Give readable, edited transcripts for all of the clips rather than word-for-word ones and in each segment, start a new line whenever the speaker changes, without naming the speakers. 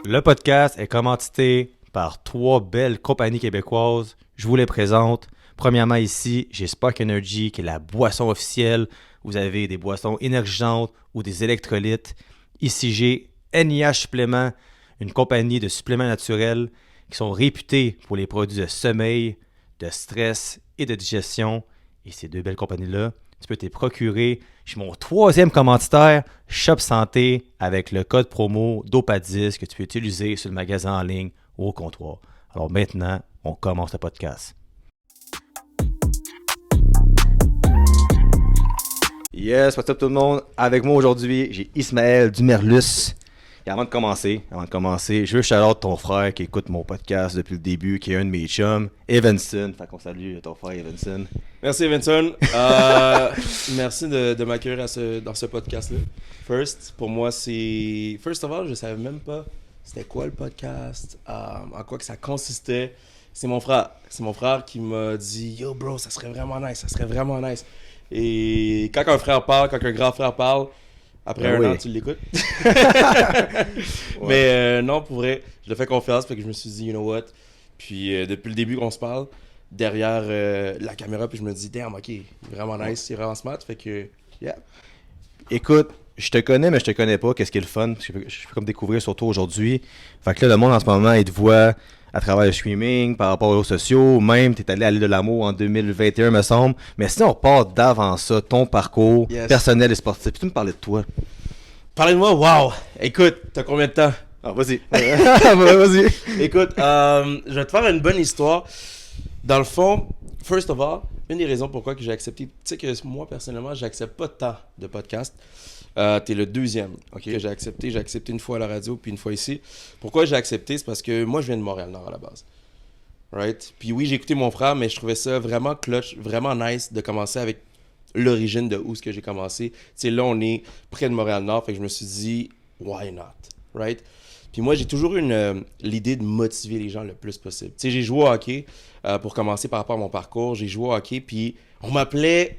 Le podcast est commandité par 3 belles compagnies québécoises. Je vous les présente. Premièrement, ici, j'ai Spark Energy, qui est la boisson officielle. Vous avez des boissons énergisantes ou des électrolytes. Ici, j'ai NIH Suppléments, une compagnie de suppléments naturels qui sont réputés pour les produits de sommeil, de stress et de digestion. Et ces 2 belles compagnies-là, tu peux te les procurer. J'ai mon 3e commanditaire, Shop Santé, avec le code promo DOPA10 que tu peux utiliser sur le magasin en ligne ou au comptoir. Alors maintenant, on commence le podcast. Yes, what's up tout le monde? Avec moi aujourd'hui, j'ai Ismaël Dumerlus. Et avant de commencer, je veux shout-out ton frère qui écoute mon podcast depuis le début, qui est un de mes chums, Evanson. Fait qu'on salue ton frère Evanson.
Merci Evanson. Merci de m'accueillir dans ce podcast-là. Pour moi, c'est... First of all, je savais même pas c'était quoi le podcast, en quoi que ça consistait. C'est mon frère qui m'a dit « Yo bro, ça serait vraiment nice. » Et quand un frère parle, quand un grand frère parle, après un an, tu l'écoutes. Ouais. Mais non, pour vrai, je le fais confiance, fait que je me suis dit, you know what. Puis depuis le début qu'on se parle, derrière la caméra, puis je me dis, damn, ok, il est vraiment nice, il est vraiment smart, fait que, yeah.
Écoute, je te connais, mais je te connais pas. Qu'est-ce qui est le fun? Je peux comme découvrir surtout aujourd'hui. Fait que là, le monde en ce moment, il te voit à travers le streaming, par rapport aux réseaux sociaux. Même, t'es allé à l'île de l'amour en 2021, me semble. Mais si on part d'avant ça, ton parcours personnel et sportif, puis tu me parlais de toi.
Parlez de moi, wow! Écoute, t'as combien de temps?
Ah, vas-y. Vas-y.
Écoute, je vais te faire une bonne histoire. Dans le fond, first of all, une des raisons pourquoi que j'ai accepté, tu sais que moi, personnellement, j'accepte pas tant de podcasts. T'es le 2e que j'ai accepté. J'ai accepté une fois à la radio, puis une fois ici. Pourquoi j'ai accepté? C'est parce que moi, je viens de Montréal-Nord à la base. Right? Puis oui, j'ai écouté mon frère, mais je trouvais ça vraiment clutch, vraiment nice de commencer avec l'origine de où ce que j'ai commencé. Tu sais, là, on est près de Montréal-Nord, fait que je me suis dit, why not? Right? Puis moi, j'ai toujours eu l'idée de motiver les gens le plus possible. Tu sais, j'ai joué au hockey pour commencer par rapport à mon parcours. J'ai joué au hockey, puis on m'appelait,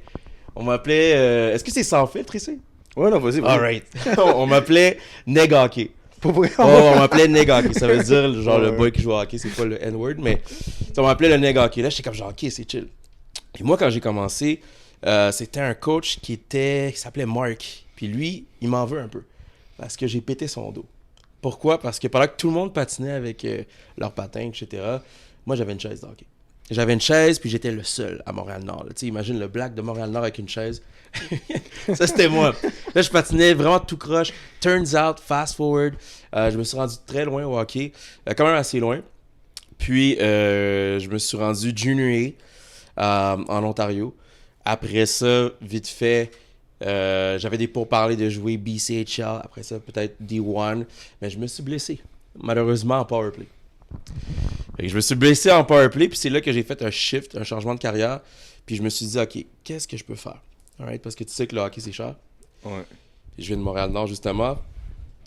est-ce que c'est sans filtre ici?
Ouais, non, vas-y.
Alright. On m'appelait Neg Hockey.
Pour vrai?
On m'appelait Neg Hockey. Ça veut dire, genre, le boy qui joue au hockey, c'est pas le N-word, mais on m'appelait le Neg Hockey. Là, j'étais comme genre, ok, c'est chill. Puis moi, quand j'ai commencé, c'était un coach qui s'appelait Mark. Puis lui, il m'en veut un peu. Parce que j'ai pété son dos. Pourquoi? Parce que pendant que tout le monde patinait avec leurs patins, etc., moi, j'avais une chaise de hockey. J'avais une chaise, puis j'étais le seul à Montréal-Nord. Tu sais, imagine le black de Montréal-Nord avec une chaise. Ça, c'était moi. Là, je patinais vraiment tout croche. Turns out, fast forward, je me suis rendu très loin au hockey. Quand même assez loin. Puis, je me suis rendu junior A en Ontario. Après ça, vite fait, j'avais des pourparlers de jouer BCHL. Après ça, peut-être D1. Mais je me suis blessé, malheureusement, en powerplay. Je me suis blessé en powerplay, puis c'est là que j'ai fait un shift, un changement de carrière. Puis je me suis dit, OK, qu'est-ce que je peux faire? Alright, parce que tu sais que le hockey, c'est cher.
Ouais.
Et je viens de Montréal-Nord, justement,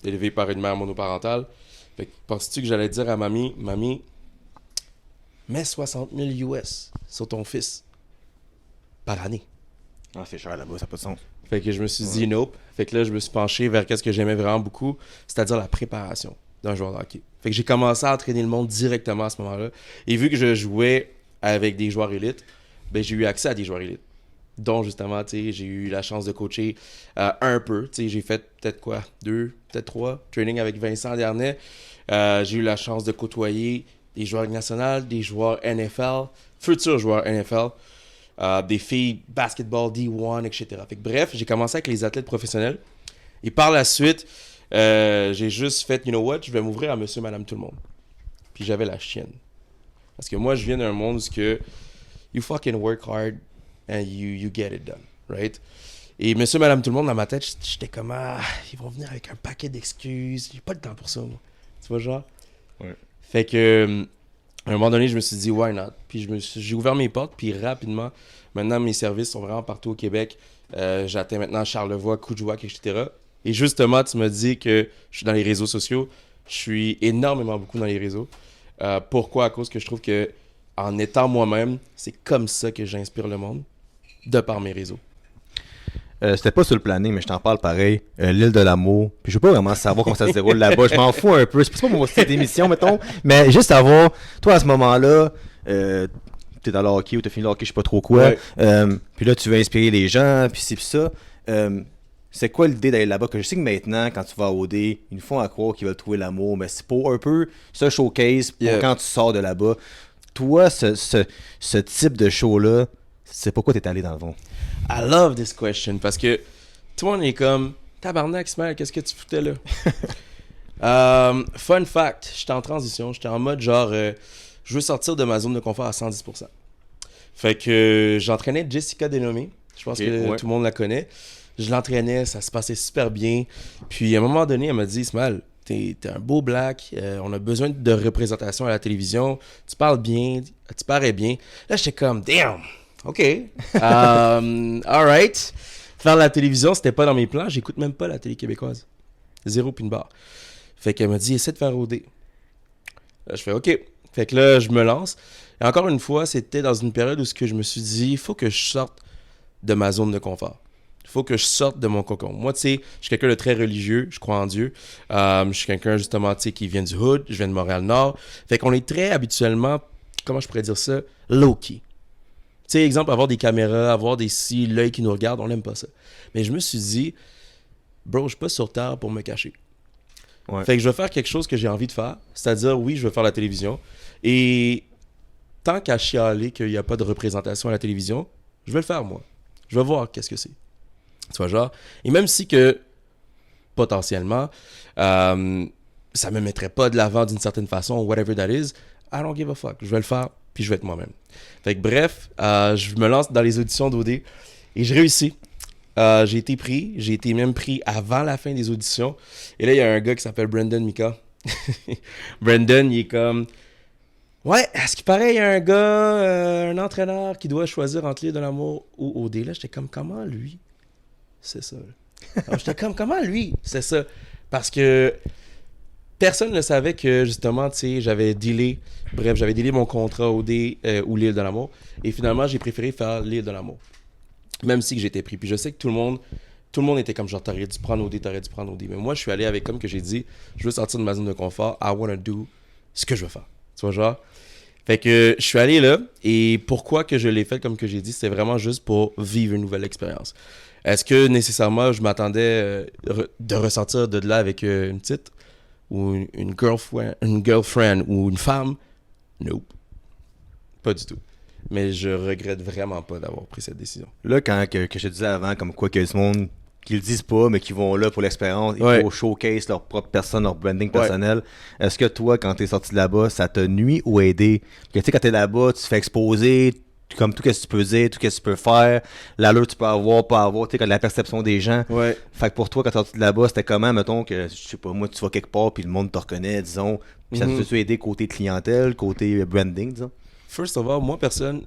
élevé par une mère monoparentale. Fait que penses-tu que j'allais dire à mamie, mets 60 000 US sur ton fils par année?
Ah, c'est cher là-bas, ça n'a pas de sens.
Fait que je me suis dit nope. Fait que là, je me suis penché vers ce que j'aimais vraiment beaucoup, c'est-à-dire la préparation d'un joueur de hockey. Fait que j'ai commencé à entraîner le monde directement à ce moment-là. Et vu que je jouais avec des joueurs élites, ben j'ai eu accès à des joueurs élites. Dont justement, tu sais, j'ai eu la chance de coacher un peu. Tu sais, j'ai fait peut-être 2, peut-être 3 trainings avec Vincent Dernay. J'ai eu la chance de côtoyer des joueurs nationaux, des joueurs NFL, futurs joueurs NFL, des filles basketball, D1, etc. Fait que, bref, j'ai commencé avec les athlètes professionnels. Et par la suite, j'ai juste fait, you know what, je vais m'ouvrir à monsieur, madame, tout le monde. Puis j'avais la chienne. Parce que moi, je viens d'un monde où que you fucking work hard and you get it done, right? Et monsieur, madame, tout le monde, dans ma tête, j'étais comme, ils vont venir avec un paquet d'excuses. J'ai pas le temps pour ça, moi. Tu vois, genre?
Ouais.
Fait que, à un moment donné, je me suis dit, why not? Puis j'ai ouvert mes portes, puis rapidement, maintenant, mes services sont vraiment partout au Québec. J'atteins maintenant Charlevoix, Coudjouac, etc. Et justement, tu m'as dit que je suis dans les réseaux sociaux. Je suis énormément beaucoup dans les réseaux. Pourquoi? À cause que je trouve que en étant moi-même, c'est comme ça que j'inspire le monde, de par mes réseaux.
C'était pas sur le planning, mais je t'en parle pareil. L'île de l'amour. Puis je veux pas vraiment savoir comment ça se déroule là-bas. Je m'en fous un peu. C'est pas mon style d'émission, mettons. Mais juste savoir, toi, à ce moment-là, t'es dans le hockey ou t'as fini le hockey, je sais pas trop quoi. Puis là, tu veux inspirer les gens, puis c'est pis ça. C'est quoi l'idée d'aller là-bas? Que je sais que maintenant, quand tu vas à OD, ils nous font à croire qu'ils veulent trouver l'amour, mais c'est pour un peu ce showcase pour quand tu sors de là-bas. Toi, ce type de show-là, c'est pourquoi t'es allé dans le fond?
I love this question parce que tout le monde est comme tabarnak, Ismaël, qu'est-ce que tu foutais là? Fun fact, j'étais en transition, j'étais en mode genre, je veux sortir de ma zone de confort à 110%. Fait que j'entraînais Jessica Dénommé, je pense que tout le monde la connaît. Je l'entraînais, ça se passait super bien. Puis à un moment donné, elle m'a dit, Ismaël, t'es un beau black, on a besoin de représentation à la télévision, tu parles bien, tu parais bien. Là, j'étais comme, damn, ok, alright. Faire la télévision, c'était pas dans mes plans, j'écoute même pas la télé québécoise. Zéro pin bar. Fait qu'elle m'a dit, essaie de faire OD. Là, je fais, ok. Fait que là, je me lance. Et encore une fois, c'était dans une période où je me suis dit, il faut que je sorte de ma zone de confort. Il faut que je sorte de mon cocon. Moi, tu sais, je suis quelqu'un de très religieux, je crois en Dieu. Je suis quelqu'un, justement, tu sais, qui vient du hood, je viens de Montréal-Nord. Fait qu'on est très habituellement, comment je pourrais dire ça, low-key. Tu sais, exemple, avoir des caméras, avoir des si, l'œil qui nous regarde, on n'aime pas ça. Mais je me suis dit, bro, je suis pas sur Terre pour me cacher. Ouais. Fait que je vais faire quelque chose que j'ai envie de faire. C'est-à-dire, oui, je veux faire la télévision. Et tant qu'à chialer qu'il n'y a pas de représentation à la télévision, je vais le faire, moi. Je vais voir qu'est-ce que c'est. Tu vois, genre. Et même si que, potentiellement, ça me mettrait pas de l'avant d'une certaine façon, whatever that is, I don't give a fuck. Je vais le faire, puis je vais être moi-même. Fait que bref, je me lance dans les auditions d'OD et je réussis. J'ai été même pris avant la fin des auditions. Et là, il y a un gars qui s'appelle Brandon Mika. Brandon, il est comme... Ouais, à ce qui paraît, il y a un gars, un entraîneur qui doit choisir entre l'île de l'amour ou OD. Là, j'étais comme, comment lui? C'est ça. Alors, j'étais comme, comment lui? C'est ça. Parce que personne ne savait que, justement, tu sais, j'avais dealé mon contrat OD ou l'île de l'amour. Et finalement, j'ai préféré faire l'île de l'amour. Même si que j'étais pris. Puis je sais que tout le monde était comme genre, t'aurais dû prendre OD. Mais moi, je suis allé avec, comme que j'ai dit, je veux sortir de ma zone de confort. I wanna do ce que je veux faire. Tu vois, genre? Fait que je suis allé là. Et pourquoi que je l'ai fait, comme que j'ai dit, c'était vraiment juste pour vivre une nouvelle expérience. Est-ce que nécessairement je m'attendais de ressortir de là avec une petite ou une girlfriend ou une femme? Nope. Pas du tout. Mais je regrette vraiment pas d'avoir pris cette décision.
Là, quand que je te disais avant, comme quoi qu'il y a du monde qui le disent pas, mais qui vont là pour l'expérience, il faut showcase leur propre personne, leur branding personnel. Est-ce que toi, quand t'es sorti de là-bas, ça t'a nuit ou aidé? Tu sais, quand t'es là-bas, tu te fais exposer, comme tout ce que tu peux dire, tout ce que tu peux faire, l'allure tu peux avoir, pas avoir, tu sais, la perception des gens.
Ouais.
Fait que pour toi, quand t'es sorti de là-bas, c'était comment, mettons, que, je sais pas, moi, tu vas quelque part, puis le monde te reconnaît, disons, puis ça te fait aider côté clientèle, côté branding, disons?
First of all, moi, personne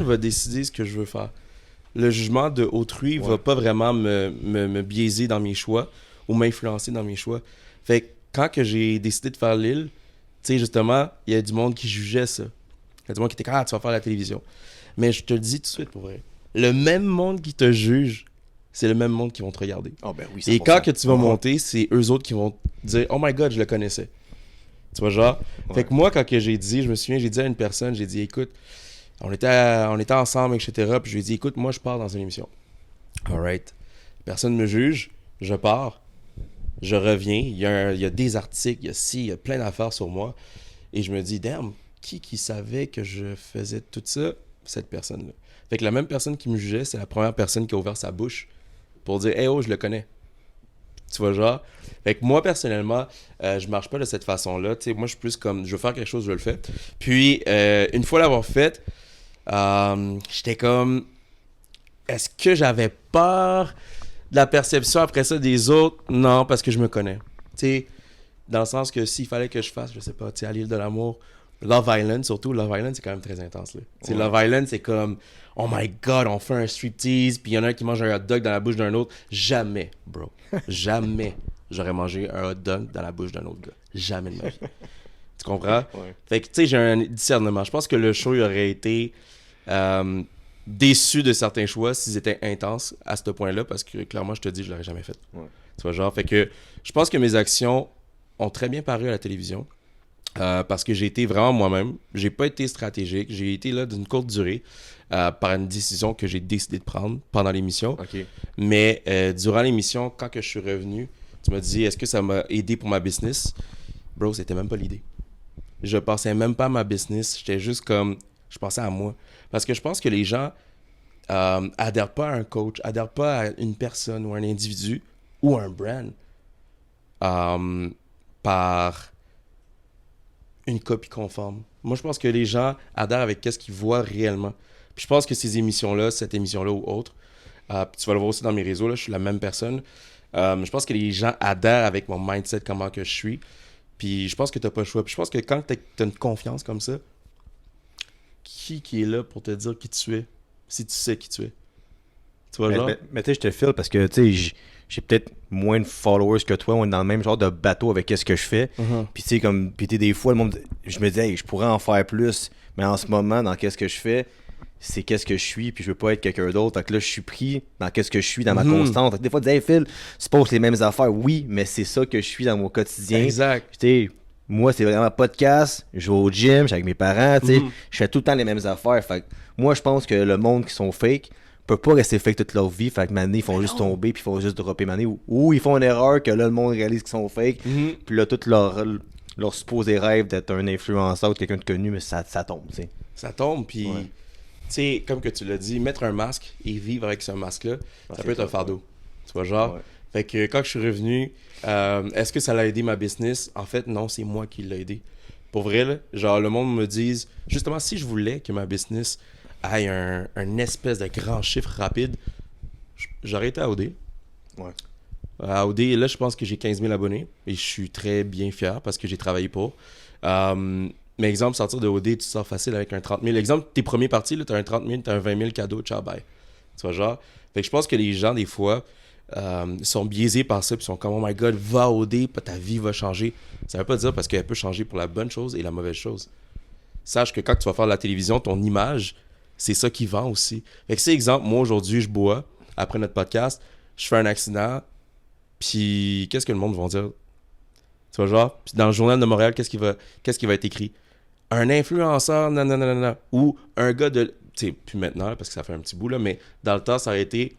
va décider ce que je veux faire. Le jugement de autrui va pas vraiment me biaiser dans mes choix ou m'influencer dans mes choix. Fait que quand que j'ai décidé de faire l'île, tu sais, justement, il y a du monde qui jugeait ça. Il y a du monde qui était comme, tu vas faire la télévision. Mais je te le dis tout de suite, pour vrai. Le même monde qui te juge, c'est le même monde qui vont te regarder.
Oh ben oui,
et quand que tu vas monter, c'est eux autres qui vont dire, oh my God, je le connaissais. Tu vois, genre? Fait que moi, quand que j'ai dit, je me souviens, j'ai dit à une personne, j'ai dit, écoute, on était ensemble, etc. Puis je lui ai dit, écoute, moi, je pars dans une émission. Alright. Personne me juge, je pars, je reviens, il y a des articles, il y a plein d'affaires sur moi. Et je me dis, damn, qui savait que je faisais tout ça? Cette personne-là. Fait que la même personne qui me jugeait, c'est la première personne qui a ouvert sa bouche pour dire, hey, oh, je le connais. Tu vois, genre? Fait que moi, personnellement, je marche pas de cette façon-là. Tu sais, moi, je suis plus comme, je veux faire quelque chose, je le fais. Puis, une fois l'avoir fait, j'étais comme, est-ce que j'avais peur de la perception après ça des autres? Non, parce que je me connais. Tu sais, dans le sens que s'il fallait que je fasse, je sais pas, tu sais, à l'île de l'amour, Love Island, surtout, Love Island, c'est quand même très intense, là. Ouais. Love Island, c'est comme, oh my God, on fait un striptease, puis il y en a un qui mange un hot dog dans la bouche d'un autre. Jamais, bro. Jamais j'aurais mangé un hot dog dans la bouche d'un autre gars. Jamais de ma vie. Tu comprends? Ouais. Fait que, tu sais, j'ai un discernement. Je pense que le show, il aurait été déçu de certains choix s'ils étaient intenses à ce point-là, parce que clairement, je te dis, je l'aurais jamais fait.
Ouais.
Tu vois, genre, fait que je pense que mes actions ont très bien paru à la télévision. Parce que j'ai été vraiment moi-même. J'ai pas été stratégique. J'ai été là d'une courte durée par une décision que j'ai décidé de prendre pendant l'émission.
OK.
Mais durant l'émission, quand que je suis revenu, tu m'as dit, est-ce que ça m'a aidé pour ma business? Bro, c'était même pas l'idée. Je pensais même pas à ma business. J'étais juste comme, je pensais à moi. Parce que je pense que les gens adhèrent pas à un coach, adhèrent pas à une personne ou un individu ou un brand par une copie conforme. Moi, je pense que les gens adhèrent avec ce qu'ils voient réellement. Puis je pense que ces émissions-là, cette émission-là ou autre, puis tu vas le voir aussi dans mes réseaux, là, je suis la même personne. Je pense que les gens adhèrent avec mon mindset, comment que je suis. Puis je pense que tu n'as pas le choix. Puis je pense que quand tu as une confiance comme ça, qui est là pour te dire qui tu es, si tu sais qui tu es? Tu vois, genre?
Mais tu sais, je te file parce que tu sais, j'ai peut-être moins de followers que toi, on est dans le même genre de bateau avec ce que je fais. Puis tu sais, comme, puis des fois, le monde, je me dis, hey, je pourrais en faire plus, mais en ce moment, dans qu'est-ce que je fais, c'est qu'est-ce que je suis, puis je veux pas être quelqu'un d'autre. Fait que là, je suis pris dans qu'est-ce que je suis, dans ma constante. Fait que des fois, tu dis, hey Phil, tu poses les mêmes affaires. Oui, mais c'est ça que je suis dans mon quotidien.
Exact.
Tu sais, moi, c'est vraiment podcast, je vais au gym, je suis avec mes parents, tu sais, je fais tout le temps les mêmes affaires. Fait que moi, je pense que le monde qui sont fake peut pas rester fake toute leur vie. Fait que maintenant, ils font juste tomber, puis ils font juste dropper mané. Ou ils font une erreur que là, le monde réalise qu'ils sont fake. Puis là, tout leur supposé rêve d'être un influenceur ou quelqu'un de connu, mais ça tombe, tu sais.
Ça tombe, puis, tu sais, comme que tu l'as dit, mettre un masque et vivre avec ce masque-là, ça peut être un fardeau. Tu vois, genre?
Ouais.
Fait que quand je suis revenu, est-ce que ça l'a aidé ma business? En fait, non, c'est moi qui l'ai aidé. Pour vrai, là, genre, le monde me dise, justement, si je voulais que ma business ait un espèce de grand chiffre rapide, j'aurais été à OD.
Ouais.
À OD, là, je pense que j'ai 15 000 abonnés et je suis très bien fier parce que j'ai travaillé pour. Mais exemple, sortir de OD, tu sors facile avec un 30 000. Exemple, tes premiers parties, là, t'as un 30 000, t'as un 20 000 cadeau, ciao, bye. Tu vois, genre. Fait que je pense que les gens, des fois, sont biaisés par ça, puis sont comme, oh my god, va à OD, ta vie va changer. Ça veut pas dire parce qu'elle peut changer pour la bonne chose et la mauvaise chose. Sache que quand tu vas faire de la télévision, ton image, c'est ça qui vend aussi. Fait que c'est exemple, moi aujourd'hui, je bois, après notre podcast, je fais un accident, puis qu'est-ce que le monde va dire? Tu vois, genre, puis dans le journal de Montréal, qu'est-ce qui va être écrit? Un influenceur, nanana, ou un gars de... Tu sais, plus maintenant, parce que ça fait un petit bout, là, mais dans le temps, ça aurait été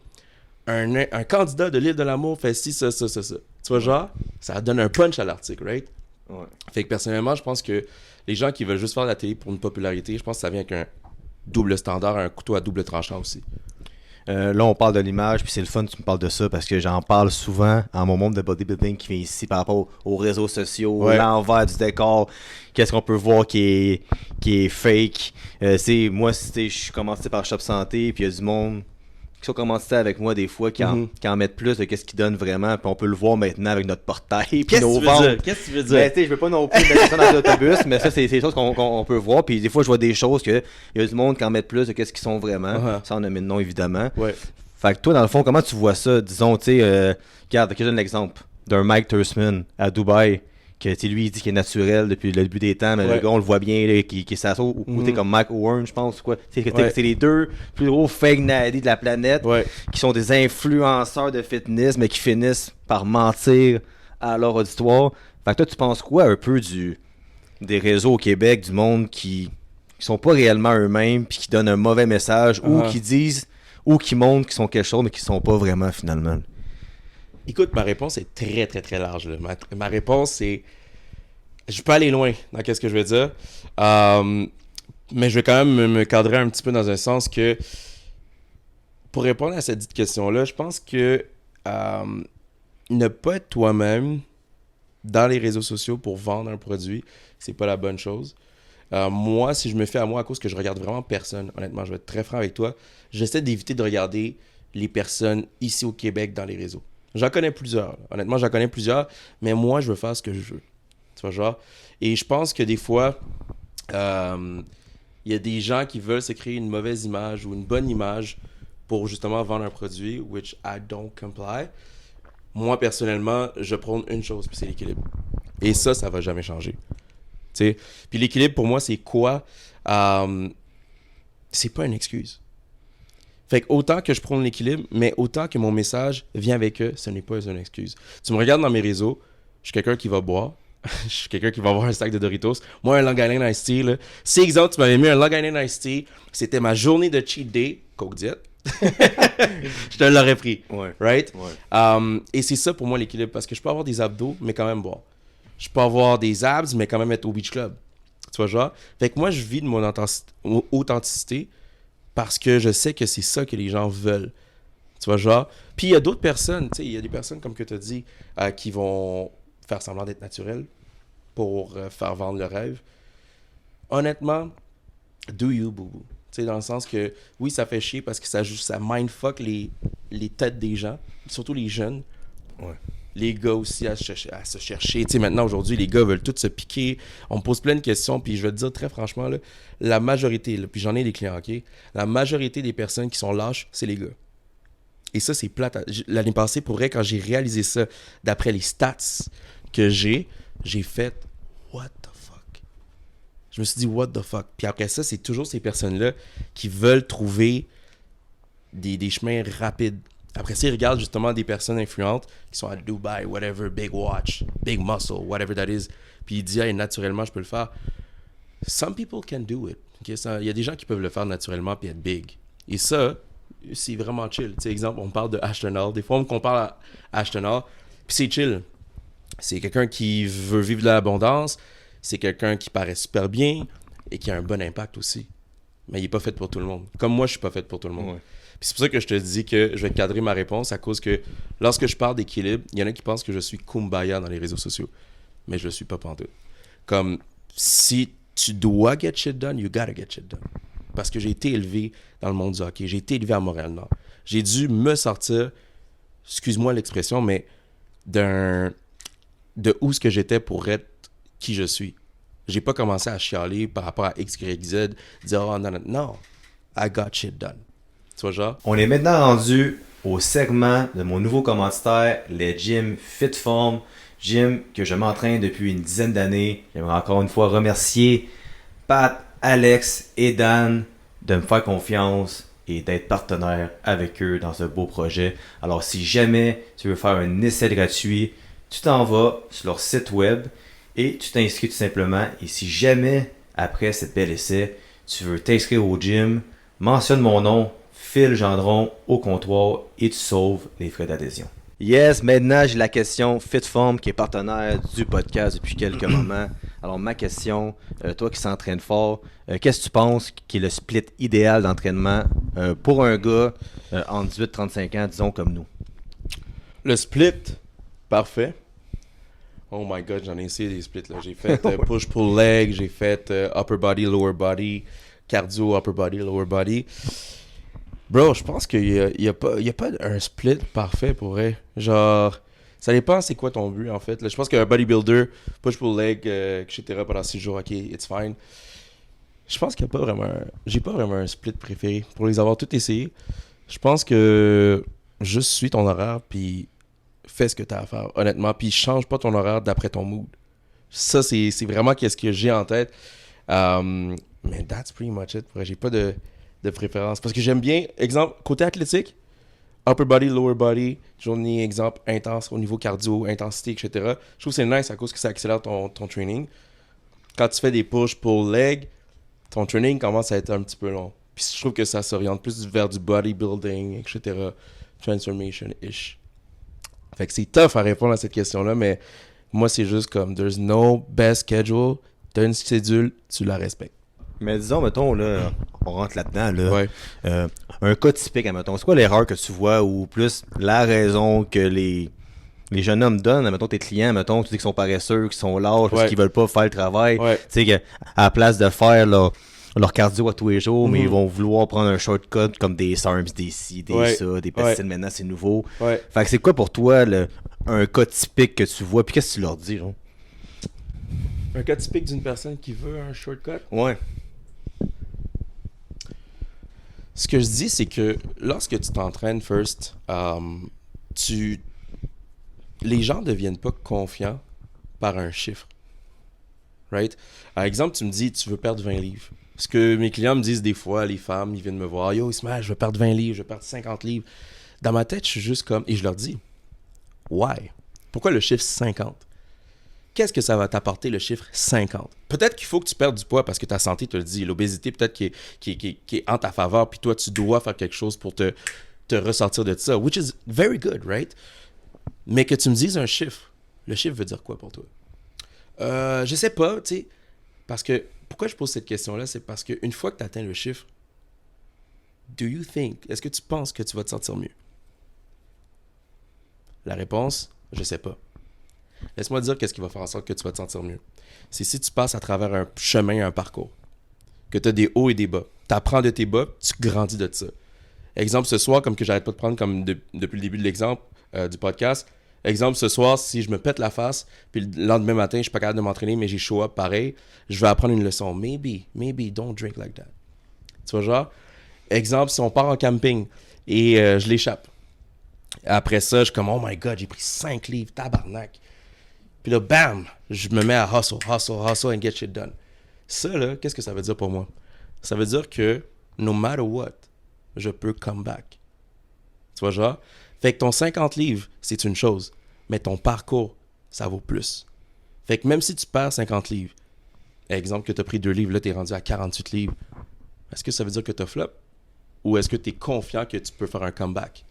un candidat de l'île de l'amour fait ci, ça. Tu vois, genre, ça donne un punch à l'article, right?
Ouais.
Fait que personnellement, je pense que les gens qui veulent juste faire de la télé pour une popularité, je pense que ça vient avec un double standard, un couteau à double tranchant aussi.
Là, on parle de l'image, puis c'est le fun que tu me parles de ça, parce que j'en parle souvent à mon monde de bodybuilding qui vient ici par rapport aux réseaux sociaux, l'envers du décor, qu'est-ce qu'on peut voir qui est fake. Moi, je suis commencé par Shop Santé, puis il y a du monde qui sont commencés avec moi des fois, qui en mettent plus de qu'est-ce qu'ils donnent vraiment, puis on peut le voir maintenant avec notre portail, puis nos ventes.
Qu'est-ce que tu veux dire?
Ben, je veux pas non plus mettre ça dans l'autobus, mais ça, c'est des choses qu'on peut voir, puis des fois, je vois des choses que il y a du monde qui en mettent plus de qu'est-ce qu'ils sont vraiment, sans nommer de nom, évidemment.
Ouais.
Fait que toi, dans le fond, comment tu vois ça? Disons, tu sais, regarde, je donne l'exemple d'un Mike Tursman à Dubaï, que lui, il dit qu'il est naturel depuis le début des temps, mais le gars, on le voit bien, là, qui s'assaut, ou t'es comme Mike Owen, je pense, quoi. C'est les deux plus gros fake nadis de la planète, qui sont des influenceurs de fitness, mais qui finissent par mentir à leur auditoire. Fait que toi, tu penses quoi un peu des réseaux au Québec, du monde qui sont pas réellement eux-mêmes, puis qui donnent un mauvais message, ou qui disent, ou qui montrent qu'ils sont quelque chose, mais qui sont pas vraiment finalement?
Écoute, ma réponse est très, très, très large. Là. Ma réponse, c'est... Je peux aller loin dans ce que je veux dire. Mais je vais quand même me cadrer un petit peu dans un sens que... Pour répondre à cette dite question-là, je pense que ne pas être toi-même dans les réseaux sociaux pour vendre un produit, c'est pas la bonne chose. Moi, si je me fais à moi à cause que je regarde vraiment personne, honnêtement, je vais être très franc avec toi, j'essaie d'éviter de regarder les personnes ici au Québec dans les réseaux. J'en connais plusieurs. Honnêtement, j'en connais plusieurs, mais moi, je veux faire ce que je veux. Tu vois, genre? Et je pense que des fois, il y a des gens qui veulent se créer une mauvaise image ou une bonne image pour justement vendre un produit, which I don't comply. Moi, personnellement, je prône une chose, puis c'est l'équilibre. Et ça va jamais changer. Tu sais? Puis l'équilibre, pour moi, c'est quoi? C'est pas une excuse. Fait que autant que je prône l'équilibre, mais autant que mon message vient avec eux, ce n'est pas une excuse. Tu me regardes dans mes réseaux, je suis quelqu'un qui va boire, je suis quelqu'un qui va avoir un sac de Doritos. Moi, un Long Island Iced Tea, là. Si, exemple, tu m'avais mis un Long Island Iced Tea, c'était ma journée de cheat day, Coke Diet, je te l'aurais pris.
Ouais.
Right?
Ouais.
Et c'est ça pour moi l'équilibre, parce que je peux avoir des abdos, mais quand même boire. Je peux avoir des abs, mais quand même être au beach club. Tu vois, genre? Fait que moi, je vis de mon authenticité parce que je sais que c'est ça que les gens veulent. Tu vois, genre? Puis il y a d'autres personnes, tu sais, il y a des personnes, comme que tu as dit, qui vont faire semblant d'être naturelles pour faire vendre le rêve. Honnêtement, do you, boo-boo. Tu sais, dans le sens que, oui, ça fait chier parce que ça mindfuck les têtes des gens, surtout les jeunes.
Ouais.
Les gars aussi à se chercher. Tu sais, maintenant, aujourd'hui, les gars veulent tous se piquer. On me pose plein de questions, puis je vais te dire très franchement, là, la majorité, là, puis j'en ai des clients, OK? La majorité des personnes qui sont lâches, c'est les gars. Et ça, c'est plate. L'année passée, pour vrai, quand j'ai réalisé ça, d'après les stats que j'ai fait « What the fuck? » Je me suis dit « What the fuck? » Puis après ça, c'est toujours ces personnes-là qui veulent trouver des chemins rapides. Après ça, ils regardent justement des personnes influentes qui sont à Dubaï, whatever, big watch, big muscle, whatever that is. Puis ils disent, hey, naturellement, je peux le faire. Some people can do it. Okay? Il y a des gens qui peuvent le faire naturellement puis être big. Et ça, c'est vraiment chill. Tu sais, exemple, on parle de Ashton Hall. Des fois, on me compare à Ashton Hall. Puis c'est chill. C'est quelqu'un qui veut vivre de l'abondance. C'est quelqu'un qui paraît super bien et qui a un bon impact aussi. Mais il n'est pas fait pour tout le monde. Comme moi, je suis pas fait pour tout le monde. Ouais. Puis c'est pour ça que je te dis que je vais cadrer ma réponse à cause que lorsque je parle d'équilibre, il y en a qui pensent que je suis kumbaya dans les réseaux sociaux. Mais je le suis pas pantoute. Comme si tu dois get shit done, you gotta get shit done. Parce que j'ai été élevé dans le monde du hockey. J'ai été élevé à Montréal-Nord. J'ai dû me sortir, excuse-moi l'expression, mais de où ce que j'étais pour être qui je suis. J'ai pas commencé à chialer par rapport à X, Y, Z, dire « Oh non, non, non, I got shit done ». Tu vois, genre?
On est maintenant rendu au segment de mon nouveau commanditaire, les gyms FitForm, gym que je m'entraîne depuis une dizaine d'années. J'aimerais encore une fois remercier Pat, Alex et Dan de me faire confiance et d'être partenaire avec eux dans ce beau projet. Alors si jamais tu veux faire un essai gratuit, tu t'en vas sur leur site web et tu t'inscris tout simplement. Et si jamais, après cet bel essai, tu veux t'inscrire au gym, mentionne mon nom, Phil Gendron au comptoir et tu sauves les frais d'adhésion. Yes, maintenant j'ai la question FitForm qui est partenaire du podcast depuis quelques moments. Alors ma question, toi qui s'entraîne fort, qu'est-ce que tu penses qui est le split idéal d'entraînement pour un gars entre 18 et 35 ans, disons comme nous?
Le split, parfait. Oh my god, j'en ai essayé des splits là. J'ai fait push-pull leg, j'ai fait upper body, lower body, cardio, upper body, lower body. Bro, je pense qu'il y a pas un split parfait pour vrai. Genre, ça dépend c'est quoi ton but en fait. Là, je pense qu'un bodybuilder, push-pull leg, etc. pendant 6 jours, ok, it's fine. Je pense qu'il n'y a pas vraiment j'ai pas vraiment un split préféré. Pour les avoir tous essayés, je pense que juste suis ton horaire puis fais ce que tu as à faire, honnêtement. Puis change pas ton horaire d'après ton mood. Ça, c'est vraiment qu'est-ce que j'ai en tête. Mais that's pretty much it. J'ai pas de préférence. Parce que j'aime bien, exemple, côté athlétique, upper body, lower body, journée, exemple, intense au niveau cardio, intensité, etc. Je trouve que c'est nice à cause que ça accélère ton training. Quand tu fais des push pull leg, ton training commence à être un petit peu long. Puis je trouve que ça s'oriente plus vers du bodybuilding, etc. Transformation-ish. Fait que c'est tough à répondre à cette question-là, mais moi, c'est juste comme, there's no best schedule. T'as une schedule, tu la respectes.
Mais disons, mettons, là, on rentre là-dedans, là.
Ouais.
Un cas typique, mettons, c'est quoi l'erreur que tu vois ou plus la raison que les jeunes hommes donnent, mettons, tes clients, mettons, tu dis qu'ils sont paresseux, qu'ils sont lâches, parce qu'ils veulent pas faire le travail.
Ouais.
Tu sais, qu'à la place de faire leur cardio à tous les jours, mais ils vont vouloir prendre un shortcut comme des SARMs, des ci, des ça, des pesticides, maintenant, c'est nouveau.
Ouais.
Fait que c'est quoi pour toi un cas typique que tu vois, puis qu'est-ce que tu leur dis, genre?
Un cas typique d'une personne qui veut un shortcut?
Ouais.
Ce que je dis, c'est que lorsque tu t'entraînes first, les gens ne deviennent pas confiants par un chiffre. Right? Par exemple, tu me dis, tu veux perdre 20 livres. Ce que mes clients me disent des fois, les femmes, ils viennent me voir, yo, Ismaël, je vais perdre 20 livres, je vais perdre 50 livres. Dans ma tête, je suis juste comme, et je leur dis, why? Pourquoi le chiffre 50? Qu'est-ce que ça va t'apporter le chiffre 50? Peut-être qu'il faut que tu perdes du poids parce que ta santé te le dit. L'obésité, peut-être qui est en ta faveur, puis toi, tu dois faire quelque chose pour te ressortir de ça, which is very good, right? Mais que tu me dises un chiffre, le chiffre veut dire quoi pour toi? Je sais pas, tu sais, parce que, pourquoi je pose cette question-là, c'est parce qu'une fois que tu atteins le chiffre, est-ce que tu penses que tu vas te sentir mieux? La réponse, je sais pas. Laisse-moi te dire qu'est-ce qui va faire en sorte que tu vas te sentir mieux. C'est si tu passes à travers un chemin, un parcours, que tu as des hauts et des bas. Tu apprends de tes bas, tu grandis de ça. Exemple, ce soir, comme que j'arrête pas de prendre comme depuis le début de l'exemple du podcast, exemple, ce soir, si je me pète la face, puis le lendemain matin, je suis pas capable de m'entraîner, mais j'ai show up pareil, je vais apprendre une leçon. Maybe, don't drink like that. Tu vois, genre, exemple, si on part en camping et je l'échappe. Après ça, je suis comme, oh my God, j'ai pris 5 livres, tabarnak. Puis là, bam, je me mets à hustle and get shit done. Ça, là, qu'est-ce que ça veut dire pour moi? Ça veut dire que, no matter what, je peux come back. Tu vois, genre? Fait que ton 50 livres, c'est une chose, mais ton parcours, ça vaut plus. Fait que même si tu perds 50 livres, exemple que tu as pris 2 livres, là, tu es rendu à 48 livres, est-ce que ça veut dire que tu as flop? Ou est-ce que tu es confiant que tu peux faire un comeback?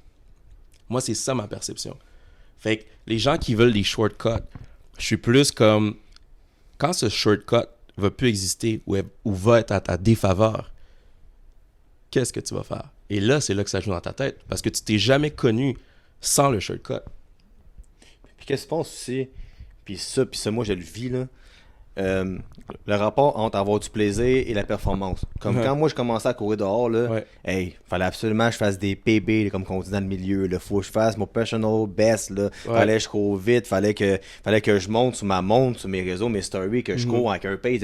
Moi, c'est ça ma perception. Fait que les gens qui veulent des shortcuts, je suis plus comme, quand ce shortcut va plus exister ou va être à ta défaveur, qu'est-ce que tu vas faire? Et là, c'est là que ça joue dans ta tête, parce que tu t'es jamais connu sans le shortcut.
Puis qu'est-ce que tu penses aussi? Puis ça, moi, je le vis, là. Le rapport entre avoir du plaisir et la performance. Comme quand moi je commençais à courir dehors, là, hey, fallait absolument que je fasse des PB, là, comme on dit dans le milieu. Il faut que je fasse mon personal best. Là. Fallait que je cours vite, fallait que je monte sur ma montre, sur mes réseaux, mes stories, que je cours avec un pace.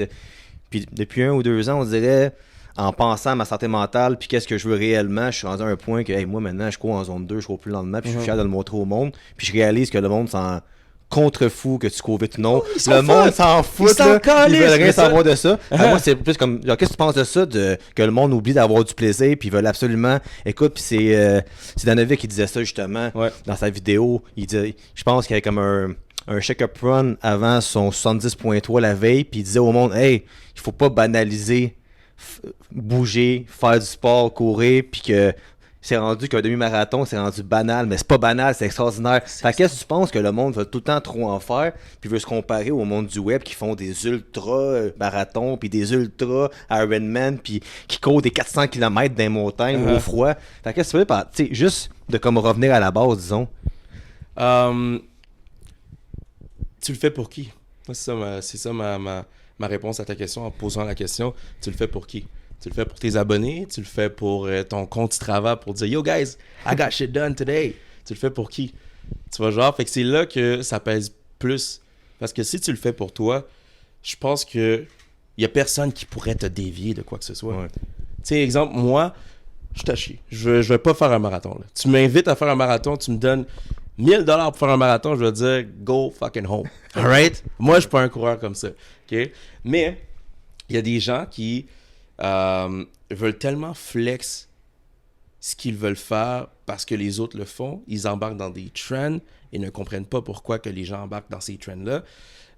Puis depuis 1 ou 2 ans, on dirait, en pensant à ma santé mentale, puis qu'est-ce que je veux réellement, je suis rendu à un point que hey, moi maintenant je cours en zone 2, je cours plus le lendemain, puis je suis fier de le montrer au monde. Puis je réalise que le monde s'en contre-fou que tu cours vite ou non. Le monde s'en fout, ils veulent rien savoir de ça. Moi, c'est plus comme, genre, qu'est-ce que tu penses de ça, que le monde oublie d'avoir du plaisir, puis ils veulent absolument... Écoute, puis c'est Danovic qui disait ça, justement, dans sa vidéo. Il dit, je pense qu'il y avait comme un check-up run avant son 70.3 la veille, puis il disait au monde, hey, il faut pas banaliser bouger, faire du sport, courir, puis que c'est rendu qu'un demi-marathon, c'est rendu banal, mais c'est pas banal, c'est extraordinaire. Fait qu'est-ce que tu penses que le monde veut tout le temps trop en faire, puis veut se comparer au monde du web qui font des ultra-marathons, puis des ultra-Ironman, puis qui courent des 400 km dans les montagnes au froid. Fait qu'est-ce que tu veux par, tu sais, juste de comme revenir à la base, disons.
Tu le fais pour qui? Moi, c'est ça ma réponse à ta question en posant la question. Tu le fais pour qui? Tu le fais pour tes abonnés, tu le fais pour ton compte travail pour dire « Yo guys, I got shit done today ». Tu le fais pour qui? Tu vois, genre, fait que c'est là que ça pèse plus. Parce que si tu le fais pour toi, je pense que il y a personne qui pourrait te dévier de quoi que ce soit.
Ouais.
Tu sais, exemple, moi, je t'ai chier. Je vais pas faire un marathon. Là. Tu m'invites à faire un marathon, tu me donnes 1000$ pour faire un marathon, je vais dire « Go fucking home ». Alright? Moi, je suis pas un coureur comme ça. OK? Mais, il y a des gens qui... veulent tellement flex ce qu'ils veulent faire parce que les autres le font. Ils embarquent dans des trends et ne comprennent pas pourquoi que les gens embarquent dans ces trends-là.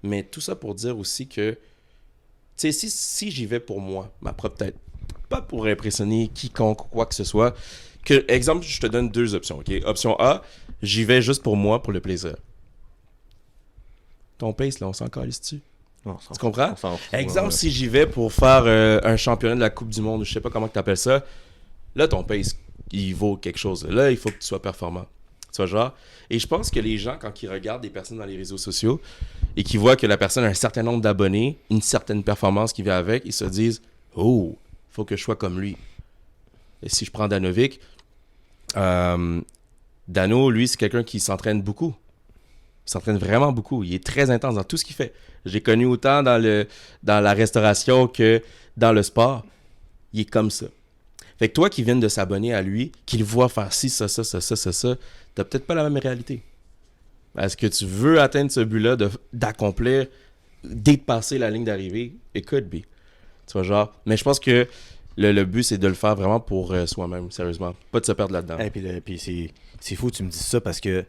Mais tout ça pour dire aussi que, tu sais, si j'y vais pour moi, ma propre tête, pas pour impressionner quiconque ou quoi que ce soit, que, exemple, je te donne 2 options, OK? Option A, j'y vais juste pour moi, pour le plaisir. Ton pace, là, on s'en calisse-tu? Tu comprends? Exemple, si j'y vais pour faire un championnat de la Coupe du Monde, je sais pas comment tu appelles ça, là, ton pace, il vaut quelque chose. Là, il faut que tu sois performant. Tu vois, genre? Et je pense que les gens, quand ils regardent des personnes dans les réseaux sociaux et qu'ils voient que la personne a un certain nombre d'abonnés, une certaine performance qui vient avec, ils se disent « Oh, il faut que je sois comme lui. » Et si je prends Danovic, Dano, lui, c'est quelqu'un qui s'entraîne beaucoup. Il s'entraîne vraiment beaucoup. Il est très intense dans tout ce qu'il fait. J'ai connu autant dans la restauration que dans le sport. Il est comme ça. Fait que toi qui viens de s'abonner à lui, qu'il voit faire ci, ça, t'as peut-être pas la même réalité. Est-ce que tu veux atteindre ce but-là d'accomplir, dépasser la ligne d'arrivée? It could be. Tu vois, genre. Mais je pense que le but, c'est de le faire vraiment pour soi-même, sérieusement. Pas de se perdre là-dedans.
Et puis c'est fou, tu me dis ça parce que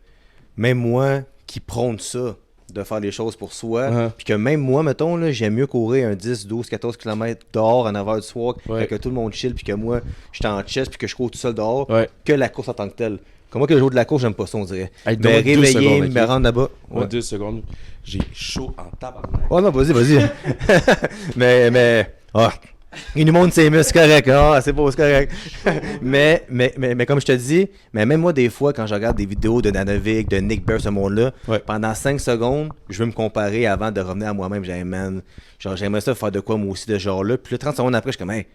même moi qui prône ça, de faire les choses pour soi,
Uh-huh.
puis que même moi, mettons, là, j'aime mieux courir un 10, 12, 14 km dehors à 9h du soir,
Ouais.
que tout le monde chill, puis que moi, je suis en chest, puis que je cours tout seul dehors,
Ouais.
que la course en tant que telle. Comme moi, que le jour de la course, j'aime pas ça, on dirait.
Hey,
Me
donne-moi 2
réveiller,
secondes,
me
ok?
rendre là-bas.
Ouais,
Ouais.
2 secondes. J'ai chaud en tabarnak.
Oh non, vas-y. mais, ah, il nous montre ses muscles, c'est correct. Ah, c'est beau, c'est correct. mais comme je te dis, mais même moi, des fois, quand je regarde des vidéos de Nanovic, de Nick Bear, ce monde-là,
Ouais.
pendant 5 secondes, je veux me comparer avant de revenir à moi-même. J'aimerais ça faire de quoi, moi aussi, de ce genre-là. Puis là, 30 secondes après, je suis comme, hey,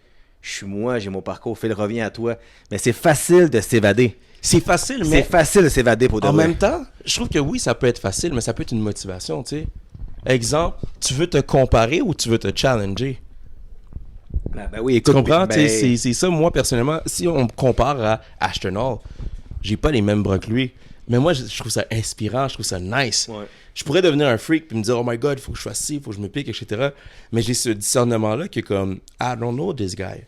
je suis moi, j'ai mon parcours, Phil revient à toi. Mais c'est facile de s'évader.
C'est facile,
C'est
mais
facile de s'évader pour de
en
vrai.
même temps, je trouve que oui, ça peut être facile, mais ça peut être une motivation, tu sais. Exemple, tu veux te comparer ou tu veux te challenger?
Ben oui,
Tu
écoute.
comprends?
ben-
C'est ça, moi, personnellement, si on me compare à Ashton Hall, j'ai pas les mêmes bras que lui. Mais moi, je trouve ça inspirant, je trouve ça nice.
Ouais.
Je pourrais devenir un freak puis me dire, oh my god, il faut que je fasse ci, il faut que je me pique, etc. Mais j'ai ce discernement-là qui est comme, I don't know this guy.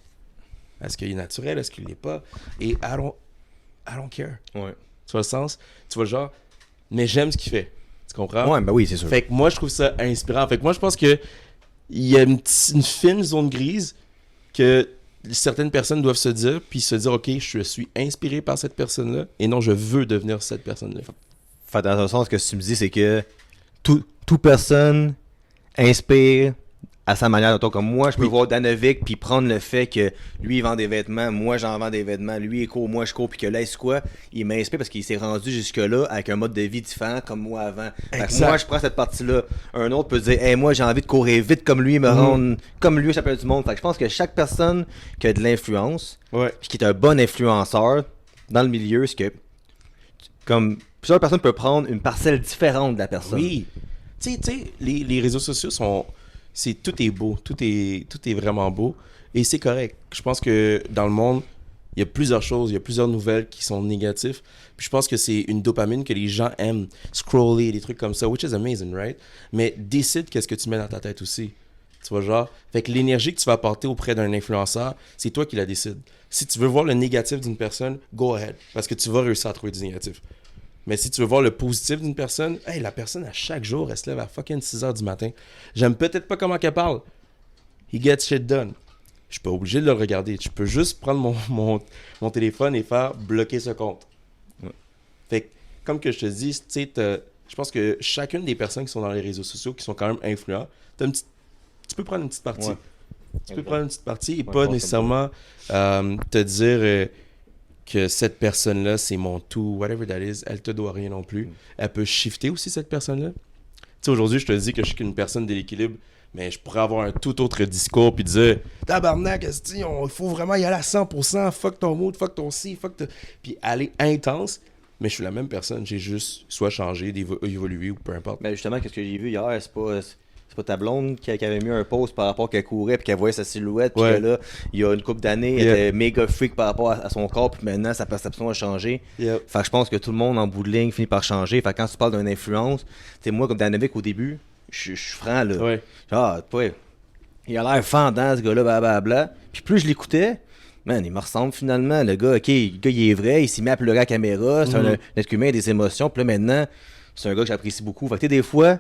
Est-ce qu'il est naturel? Est-ce qu'il l'est pas? Et I don't care.
Ouais.
Tu vois le sens? Tu vois le genre? Mais j'aime ce qu'il fait. Tu comprends?
Ouais, ben oui, c'est sûr.
Fait que moi, je trouve ça inspirant. Fait que moi, je pense que il y a une fine zone grise que certaines personnes doivent se dire, puis se dire, OK, je suis inspiré par cette personne-là, et non, je veux devenir cette personne-là.
Fait dans un sens, que ce que tu me dis, c'est que toute personne inspire à sa manière. Donc, comme moi, je peux
Oui.
voir Danovic puis prendre le fait que lui, il vend des vêtements, moi, j'en vends des vêtements, lui, il court, moi, je cours, puis que là, c'est quoi? Il m'inspire parce qu'il s'est rendu jusque-là avec un mode de vie différent comme moi avant. Fait que
Exact.
moi, je prends cette partie-là. Un autre peut dire, hey, moi, j'ai envie de courir vite comme lui, me rendre comme lui, champion du monde. Fait que je pense que chaque personne qui a de l'influence,
Ouais.
puis qui est un bon influenceur dans le milieu, c'est que, comme plusieurs personnes peuvent prendre une parcelle différente de la personne.
Oui. Tu sais, les réseaux sociaux sont... Tout est beau. Tout est vraiment beau. Et c'est correct. Je pense que dans le monde, il y a plusieurs choses, il y a plusieurs nouvelles qui sont négatives. Puis je pense que c'est une dopamine que les gens aiment. Scroller, des trucs comme ça, which is amazing, right? Mais décide qu'est-ce que tu mets dans ta tête aussi. Tu vois, genre? Fait que l'énergie que tu vas apporter auprès d'un influenceur, c'est toi qui la décides. Si tu veux voir le négatif d'une personne, go ahead. Parce que tu vas réussir à trouver du négatif. Mais si tu veux voir le positif d'une personne, hey, la personne, à chaque jour, elle se lève à fucking 6h du matin. J'aime peut-être pas comment qu'elle parle. He gets shit done. Je suis pas obligé de le regarder. Je peux juste prendre mon téléphone et faire bloquer ce compte.
Ouais.
Fait que, comme que je te dis, tu sais, je pense que chacune des personnes qui sont dans les réseaux sociaux, qui sont quand même influents, tu peux prendre une petite partie.
Ouais.
Tu peux prendre une petite partie et
Ouais,
pas
je pense
nécessairement te dire que cette personne-là, c'est mon tout, whatever that is, elle te doit rien non plus. Elle peut shifter aussi, cette personne-là. Tu sais, aujourd'hui, je te dis que je suis qu'une personne de l'équilibre, mais je pourrais avoir un tout autre discours puis dire « Tabarnak, esti, il faut vraiment y aller à 100%, fuck ton mood, fuck ton ci, fuck ton... » Puis aller intense, mais je suis la même personne. J'ai juste soit changé, évolué ou peu importe.
Mais justement, qu'est-ce que j'ai vu hier, c'est pas ta blonde qui avait mis un post par rapport qu'elle courait puis qu'elle voyait sa silhouette puis
Ouais.
que là, il y a une couple d'années, elle
Yeah.
était méga freak par rapport à son corps puis maintenant, sa perception a changé.
Yep.
Fait que je pense que tout le monde, en bout de ligne, finit par changer. Fait que quand tu parles d'une influence, tu sais, moi, comme Danovic au début, je suis franc, là.
Ouais.
Ah, ouais, il a l'air fendant, ce gars-là, blablabla. Puis plus je l'écoutais, man, il me ressemble finalement. Le gars, ok, le gars, il est vrai, il s'est mis à pleurer à la caméra, c'est un être humain, des émotions. Puis là, maintenant, c'est un gars que j'apprécie beaucoup. Fait que tu sais, des fois,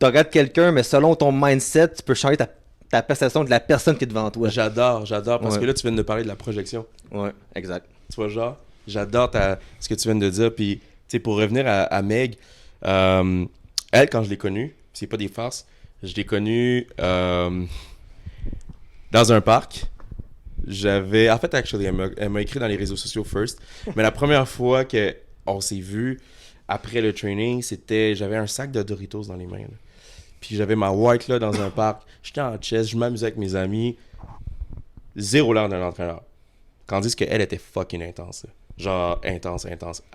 tu regardes quelqu'un, mais selon ton mindset, tu peux changer ta perception de la personne qui est devant toi.
J'adore, parce
Ouais.
que là, tu viens de parler de la projection.
Ouais, exact.
Tu vois, genre, j'adore ce que tu viens de dire. Puis, tu sais, pour revenir à Meg, elle, quand je l'ai connue, c'est pas des farces, je l'ai connue dans un parc. En fait, actually, elle m'a écrit dans les réseaux sociaux first. Mais la première fois qu'on s'est vu après le training, j'avais un sac de Doritos dans les mains, là. Puis j'avais ma white là dans un parc. J'étais en chest, je m'amusais avec mes amis. Zéro l'air d'un entraîneur. Tandis qu'elle était fucking intense, là. Genre intense,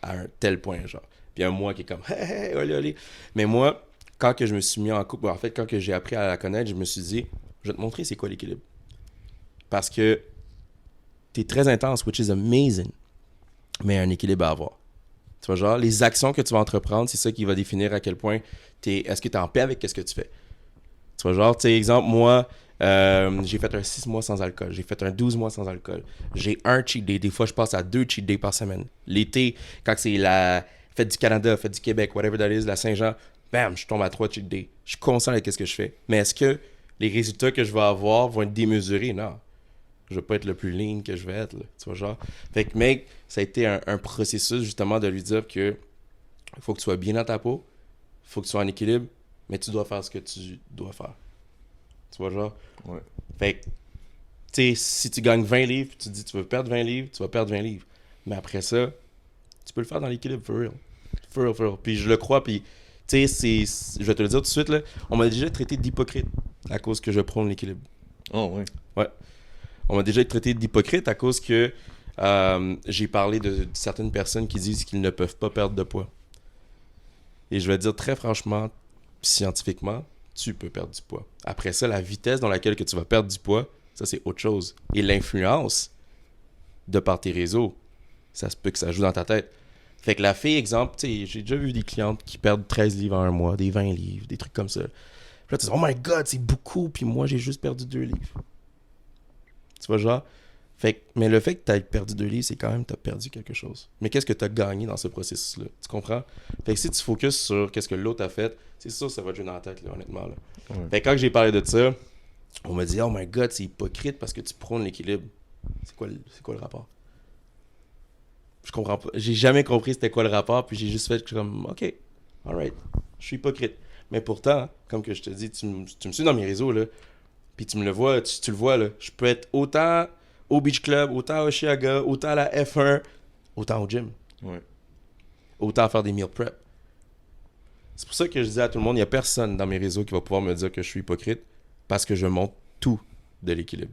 à un tel point, genre. Puis un moi qui est comme, hey, olé, olé. Mais moi, quand que je me suis mis en couple, en fait, quand que j'ai appris à la connaître, je me suis dit, je vais te montrer c'est quoi l'équilibre. Parce que t'es très intense, which is amazing, mais un équilibre à avoir. Tu vois, genre, les actions que tu vas entreprendre, c'est ça qui va définir à quel point est-ce que tu es en paix avec ce que tu fais. Tu vois, genre, tu sais, exemple, moi, J'ai fait un 6 mois sans alcool. J'ai fait un 12 mois sans alcool. J'ai un cheat day. Des fois, je passe à 2 cheat days par semaine. L'été, quand c'est la fête du Canada, fête du Québec, whatever that is, la Saint-Jean, bam, je tombe à 3 cheat days. Je suis conscient de ce que je fais. Mais est-ce que les résultats que je vais avoir vont être démesurés? Non. Je vais pas être le plus lean que je vais être. Là. Tu vois, genre. Fait que, mec, ça a été un processus, justement, de lui dire que il faut que tu sois bien dans ta peau, il faut que tu sois en équilibre, mais tu dois faire ce que tu dois faire. Tu vois, genre?
Ouais.
Fait que, tu sais, si tu gagnes 20 livres, tu te dis tu veux perdre 20 livres, tu vas perdre 20 livres. Mais après ça, tu peux le faire dans l'équilibre, for real. For real, for real. Puis je le crois, puis, tu sais, je vais te le dire tout de suite, là, on m'a déjà traité d'hypocrite à cause que je prône l'équilibre.
Oh, oui.
Ouais. On m'a déjà traité d'hypocrite à cause que j'ai parlé de certaines personnes qui disent qu'ils ne peuvent pas perdre de poids. Et je vais dire très franchement, scientifiquement, tu peux perdre du poids. Après ça, la vitesse dans laquelle que tu vas perdre du poids, ça c'est autre chose. Et l'influence de par tes réseaux, ça se peut que ça joue dans ta tête. Fait que la fille, exemple, tu sais, j'ai déjà vu des clientes qui perdent 13 livres en un mois, des 20 livres, des trucs comme ça. Puis là, tu dis, oh my god, c'est beaucoup, puis moi j'ai juste perdu 2 livres. Tu vois, genre. Fait que, mais le fait que tu aies perdu 2 livres, c'est quand même que tu as perdu quelque chose. Mais qu'est-ce que tu as gagné dans ce processus-là? Tu comprends? Fait que si tu focuses sur qu'est-ce que l'autre a fait, c'est sûr que ça va te jouer dans la tête, là, honnêtement. Là. Ouais. Fait que quand j'ai parlé de ça, on m'a dit, oh my god, c'est hypocrite parce que tu prônes l'équilibre. C'est quoi le rapport? Je comprends pas. J'ai jamais compris c'était quoi le rapport, puis j'ai juste fait comme, ok, alright, je suis hypocrite. Mais pourtant, comme que je te dis, tu me suis dans mes réseaux, là, puis tu me le vois, tu le vois, là, je peux être autant au Beach Club, autant au Chiaga, autant à la F1, autant au gym.
Ouais.
Autant à faire des meal prep. C'est pour ça que je disais à tout le monde, il n'y a personne dans mes réseaux qui va pouvoir me dire que je suis hypocrite parce que je montre tout de l'équilibre.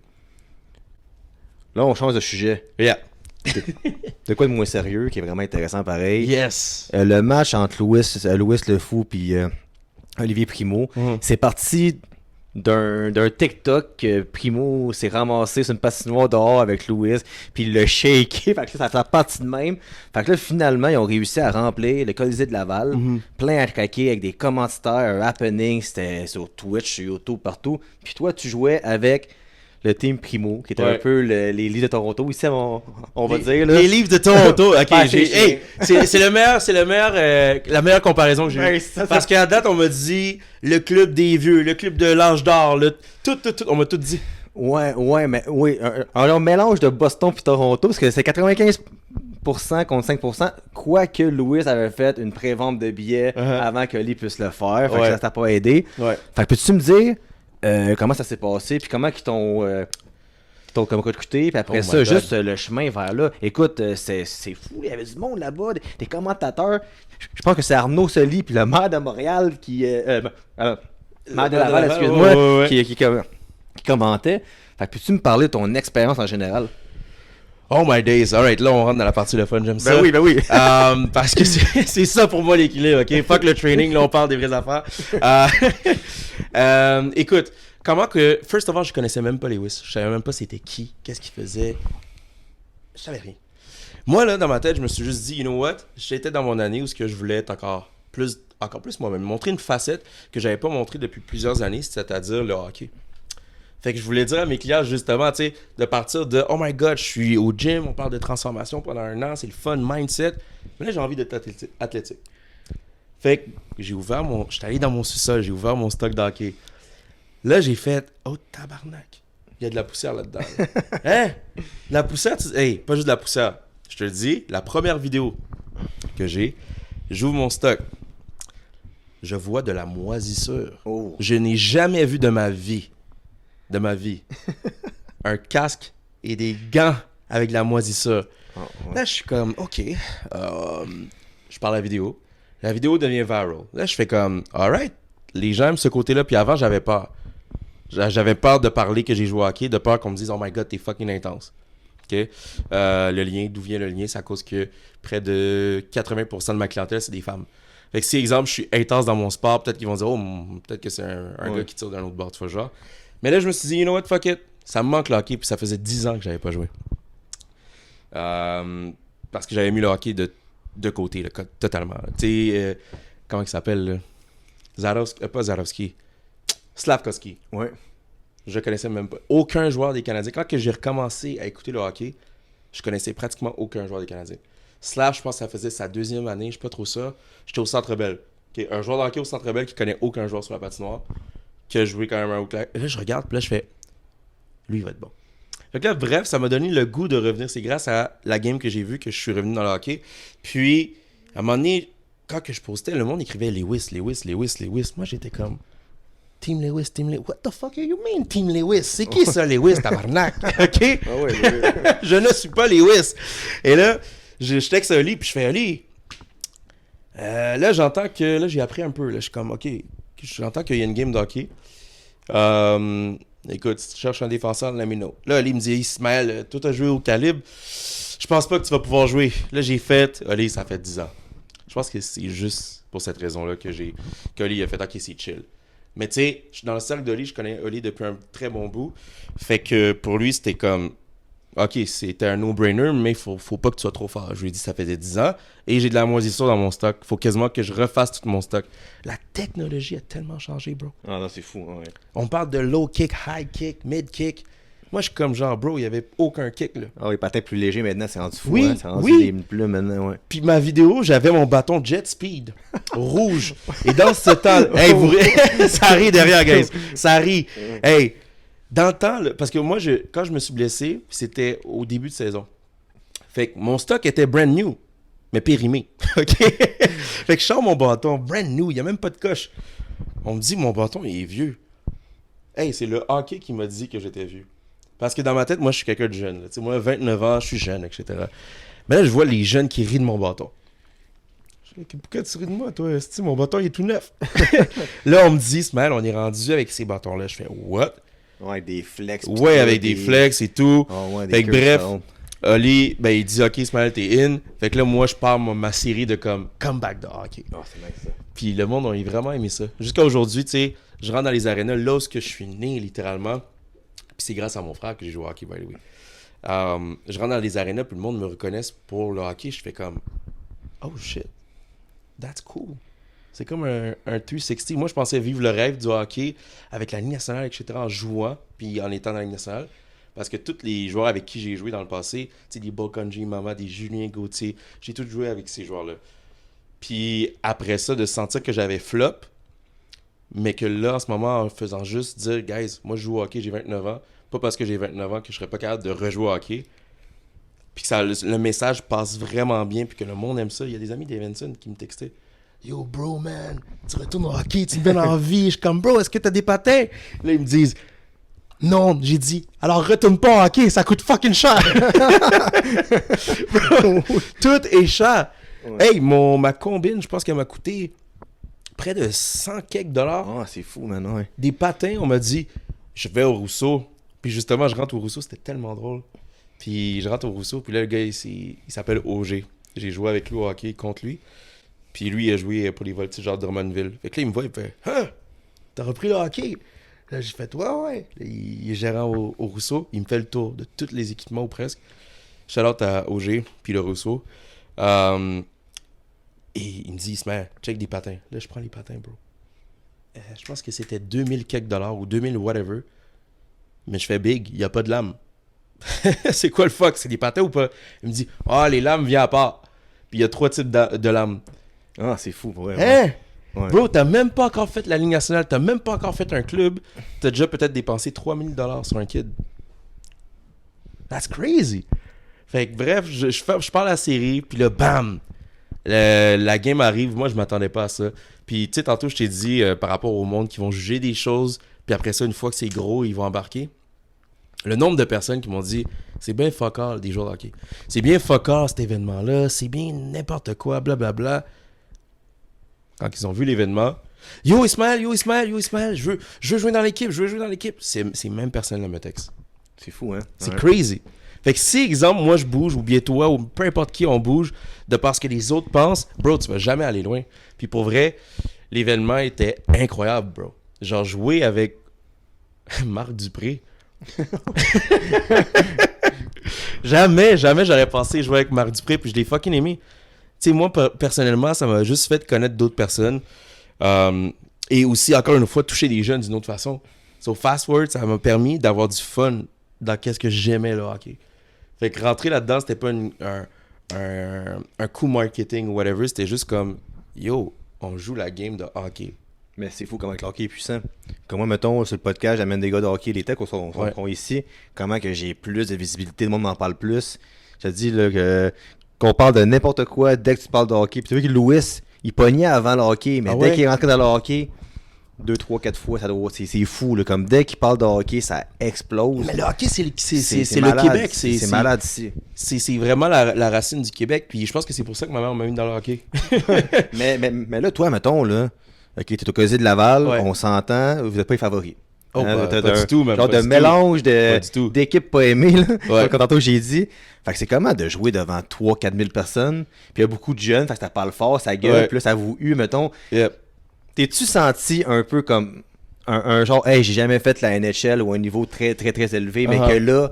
Là, on change de sujet.
Yeah.
De quoi de moins sérieux, qui est vraiment intéressant pareil.
Yes.
Le match entre Louis le Fou et Olivier Primo, c'est parti d'un TikTok que Primo s'est ramassé sur une patinoire dehors avec Louis, puis il l'a shaké, fait que là, ça fait partie de même. Fait que là, finalement, ils ont réussi à remplir le Colisée de Laval, plein à craquer avec des commentaires, un happening, c'était sur Twitch, sur YouTube, partout. Puis toi, tu jouais avec le team Primo, qui était un peu les livres de Toronto. Ici, on va dire. Là.
Les livres de Toronto. Ok, c'est la meilleure comparaison que j'ai eue. Parce qu'à date, on m'a dit le club des vieux, le club de l'âge d'or, tout, on m'a tout dit.
Ouais, mais oui. Un mélange de Boston puis Toronto, parce que c'est 95% contre 5%, quoique Louis avait fait une pré-vente de billets avant que Lee puisse le faire. Fait que ça t'a pas aidé. Fait que peux-tu me dire comment ça s'est passé, puis comment ils t'ont recruté, puis après ça, juste le chemin vers là. Écoute, c'est fou, il y avait du monde là-bas, des commentateurs. Je pense que c'est Arnaud Soli, puis le maire de Montréal qui... maire de Laval, excuse-moi, qui commentait. Fait que peux-tu me parler de ton expérience en général?
Oh my days, alright, là on rentre dans la partie de fun, j'aime ça.
Ben oui.
Parce que c'est ça pour moi l'équilibre, ok? Fuck le training, là on parle des vraies affaires. Écoute, comment que... First of all, je connaissais même pas Lewis. Je savais même pas c'était qui, qu'est-ce qu'il faisait. Je savais rien. Moi là, dans ma tête, je me suis juste dit, you know what? J'étais dans mon année où ce que je voulais être encore plus moi-même. Montrer une facette que j'avais pas montrée depuis plusieurs années, c'est-à-dire le hockey. Fait que je voulais dire à mes clients, justement, tu sais, de partir de « Oh my God, je suis au gym, on parle de transformation pendant 1 an, c'est le fun, mindset. » Mais là, j'ai envie d'être athlétique. Fait que j'étais allé dans mon sous-sol, j'ai ouvert mon stock d'hockey. Là, j'ai fait « Oh, tabarnak, il y a de la poussière là-dedans. Là. » Hein? De la poussière? Hey, pas juste de la poussière. Je te le dis, la première vidéo que j'ouvre mon stock. Je vois de la moisissure. Oh. Je n'ai jamais vu de ma vie un casque et des gants avec de la moisissure. Là, je suis comme, OK. Je parle à la vidéo. La vidéo devient viral. Là, je fais comme, alright. Les gens aiment ce côté-là. Puis avant, j'avais peur. J'avais peur de parler que j'ai joué au hockey, de peur qu'on me dise, oh my God, t'es fucking intense. OK? Le lien, d'où vient le lien? C'est à cause que près de 80% de ma clientèle, c'est des femmes. Fait que si, exemple, je suis intense dans mon sport, peut-être qu'ils vont dire, oh, peut-être que c'est un gars qui tire d'un autre bord, tu vois, genre. Mais là, je me suis dit, you know what, fuck it. Ça me manque le hockey, puis ça faisait 10 ans que j'avais pas joué. Parce que j'avais mis le hockey de côté, là, totalement. Tu sais, comment il s'appelle, là? Pas Zarovski. Slavkovski.
Ouais.
Je connaissais même pas. Aucun joueur des Canadiens. Quand que j'ai recommencé à écouter le hockey, je connaissais pratiquement aucun joueur des Canadiens. Slav, je pense que ça faisait sa 2e année, je sais pas trop ça. J'étais au Centre Bell. Okay? Un joueur de hockey au Centre Bell qui connaît aucun joueur sur la patinoire, qui a joué quand même un haut clair. Et là, je regarde, puis là, je fais, lui, il va être bon. Fait que là, bref, ça m'a donné le goût de revenir. C'est grâce à la game que j'ai vue que je suis revenu dans le hockey. Puis, à un moment donné, quand que je postais, le monde écrivait Lewis. Moi, j'étais comme, Team Lewis. What the fuck you mean, Team Lewis? C'est qui ça, Lewis, tabarnak? OK?
Ah ouais,
Je ne suis pas Lewis. Et là, je texte Oli, puis je fais Oli. Là, j'entends que. Là, j'ai appris un peu. Là, je suis comme, OK. J'entends qu'il y a une game de hockey. Écoute, si tu cherches un défenseur, let me know. Là, Oli me dit, Ismaël, toi, t'as joué au calibre. Je pense pas que tu vas pouvoir jouer. Là, j'ai fait. Oli, ça fait 10 ans. Je pense que c'est juste pour cette raison-là qu'Oli a fait, OK, c'est chill. Mais tu sais, je suis dans le cercle d'Oli, je connais Oli depuis un très bon bout. Fait que pour lui, c'était comme, OK, c'était un no-brainer, mais faut pas que tu sois trop fort. Je lui ai dit, ça faisait 10 ans, et j'ai de la moisissure dans mon stock. Faut quasiment que je refasse tout mon stock. La technologie a tellement changé, bro.
Ah non, c'est fou. Ouais.
On parle de low kick, high kick, mid kick. Moi, je suis comme genre, bro, il y avait aucun kick, là.
Ah oui, patin plus léger maintenant, c'est rendu fou.
Oui,
hein? C'est rendu
oui.
des plumes maintenant, ouais.
Puis ma vidéo, j'avais mon bâton Jet Speed rouge. Et dans ce temps, ça rit derrière, guys. Ça rit. Hey, dans le temps, là, parce que moi, quand je me suis blessé, c'était au début de saison. Fait que mon stock était brand new, mais périmé. OK? Fait que je sors mon bâton brand new, il n'y a même pas de coche. On me dit, mon bâton, il est vieux. Hey, c'est le hockey qui m'a dit que j'étais vieux. Parce que dans ma tête, moi, je suis quelqu'un de jeune. Tu sais, moi, 29 ans, je suis jeune, etc. Mais là, je vois les jeunes qui rient de mon bâton. Je dis, pourquoi tu ris de moi, toi? Mon bâton, il est tout neuf. Là, on me dit, Ismaël, on est rendu avec ces bâtons-là. Je fais, what?
Ouais, avec des flex.
Ouais, avec des flex et tout.
Oh, ouais,
fait que bref, Oli, ben, il dit, OK, Ismaël, t'es in. Fait que là, moi, je pars ma série de comme, comeback de hockey.
Oh, c'est nice, ça.
Puis le monde a vraiment aimé ça. Jusqu'à aujourd'hui, tu sais, je rentre dans les arénas, là où je suis né, littéralement. Puis c'est grâce à mon frère que j'ai joué au hockey, by the way. Je rentre dans les arénas, puis le monde me reconnaît pour le hockey. Je fais comme, oh shit, that's cool. C'est comme un 360. Moi, je pensais vivre le rêve du hockey avec la Ligue nationale, etc., en jouant, puis en étant dans la Ligue nationale. Parce que tous les joueurs avec qui j'ai joué dans le passé, tu sais, des Bokonji Mama, des Julien Gauthier, j'ai tout joué avec ces joueurs-là. Puis après ça, de sentir que j'avais flop, mais que là, en ce moment, en faisant juste dire, guys, moi, je joue au hockey, j'ai 29 ans. Pas parce que j'ai 29 ans que je serais pas capable de rejouer au hockey. Puis que ça, le message passe vraiment bien, puis que le monde aime ça. Il y a des amis d'Evanston qui me textaient. Yo, bro, man, tu retournes au hockey, tu me donnes envie. Je suis comme, bro, est-ce que t'as des patins? Là, ils me disent, non, j'ai dit, alors retourne pas au hockey, ça coûte fucking cher. Bro, tout est cher. Ouais. Hey, ma combine, je pense qu'elle m'a coûté près de 100 quelques dollars.
Ah, c'est fou, maintenant, ouais.
Des patins, on m'a dit, je vais au Rousseau. Puis justement, je rentre au Rousseau, c'était tellement drôle. Puis je rentre au Rousseau, puis là, le gars, il s'appelle OG. J'ai joué avec lui au hockey contre lui. Puis lui, il a joué pour les Voltigeurs de Drummondville. Fait que là, il me voit, il me fait, hein, t'as repris le hockey? Là, j'ai fait, ouais. Là, il est gérant au Rousseau. Il me fait le tour de tous les équipements ou presque. Shout-out à OG, puis le Rousseau. Et il me dit, Ismaël, check des patins. Là, je prends les patins, bro. Je pense que c'était 2000 quelques dollars ou 2000 whatever. Mais je fais big, il n'y a pas de lame. C'est quoi le fuck? C'est des patins ou pas? Il me dit, les lames viennent à part. Puis il y a 3 types de lames.
Ah, c'est fou, ouais.
Hein? Ouais. Bro, t'as même pas encore fait la Ligue nationale, t'as même pas encore fait un club. T'as déjà peut-être dépensé 3000 $ sur un kid. That's crazy. Fait que bref, je parle à la série, puis là, bam! La game arrive, moi je m'attendais pas à ça. Puis tu sais, tantôt je t'ai dit par rapport au monde qui vont juger des choses, puis après ça, une fois que c'est gros, ils vont embarquer. Le nombre de personnes qui m'ont dit, c'est bien fuck all des joueurs de hockey. C'est bien fuck all cet événement-là, c'est bien n'importe quoi, blablabla. Quand ils ont vu l'événement, yo Ismaël, je veux jouer dans l'équipe, Ces mêmes personnes-là me textent.
C'est fou, hein?
C'est crazy. Fait que si, exemple, moi je bouge, ou bien toi, ou peu importe qui on bouge, de parce que les autres pensent, bro, tu vas jamais aller loin. Puis pour vrai, l'événement était incroyable, bro. Genre jouer avec Marc Dupré. Jamais j'aurais pensé jouer avec Marc Dupré, puis je l'ai fucking aimé. Tu sais, moi, personnellement, ça m'a juste fait connaître d'autres personnes. Et aussi, encore une fois, toucher les jeunes d'une autre façon. Tu So, fast forward, ça m'a permis d'avoir du fun dans qu'est-ce que j'aimais le hockey. Fait que rentrer là-dedans, c'était pas un coup marketing ou whatever, c'était juste comme, yo, on joue la game de hockey.
Mais c'est fou comment le hockey est puissant. Comme moi, mettons, sur le podcast, j'amène des gars de hockey, les techs sont ici. Comment que j'ai plus de visibilité, le monde m'en parle plus. Je te dis là, qu'on parle de n'importe quoi dès que tu parles de hockey. Puis tu vois que Louis, il pognait avant le hockey, mais dès qu'il est rentré dans le hockey, 2, 3, 4 fois, c'est fou. Là. Comme dès qu'il parle de hockey, ça explose.
Mais le hockey, c'est le Québec.
C'est malade ici.
C'est vraiment la racine du Québec. Puis je pense que c'est pour ça que ma mère m'a mis dans le hockey.
mais là, toi, mettons, là, ok, t'es au Cosy de Laval, on s'entend, vous n'êtes pas les favoris.
Oh, pas du tout, même.
Genre de mélange d'équipes pas aimées, là. Comme tantôt j'ai dit. Fait que c'est comment de jouer devant 3-4 000 personnes, puis il y a beaucoup de jeunes, fait que ça parle fort, ça gueule, puis là, ça vous hue, mettons.
Yep.
T'es-tu senti un peu comme un genre, hey, j'ai jamais fait la NHL ou un niveau très, très, très élevé, mais que là,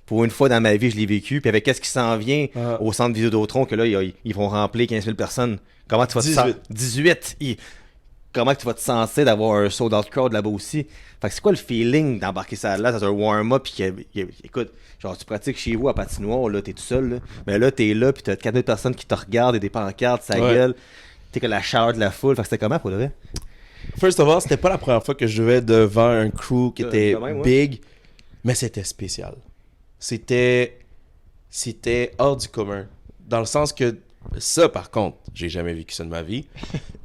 pour une fois dans ma vie, je l'ai vécu, puis avec qu'est-ce qui s'en vient au centre Vidéotron, que là, ils vont remplir 15 000 personnes. Comment tu vas te sentir? 18! Comment tu vas te sentir d'avoir un sold-out crowd là-bas aussi? Fait que c'est quoi le feeling d'embarquer ça là, dans un warm-up, puis écoute, genre tu pratiques chez vous à patinoire, là, t'es tout seul, là. Mais là, t'es là, puis t'as 4000 personnes qui te regardent et des pancartes, ça gueule. T'es que la chaleur de la foule. Fait que c'était comment pour le vrai?
First of all, c'était pas la première fois que je jouais devant un crew qui était big, mais c'était spécial. C'était hors du commun. Dans le sens que ça, par contre, j'ai jamais vécu ça de ma vie.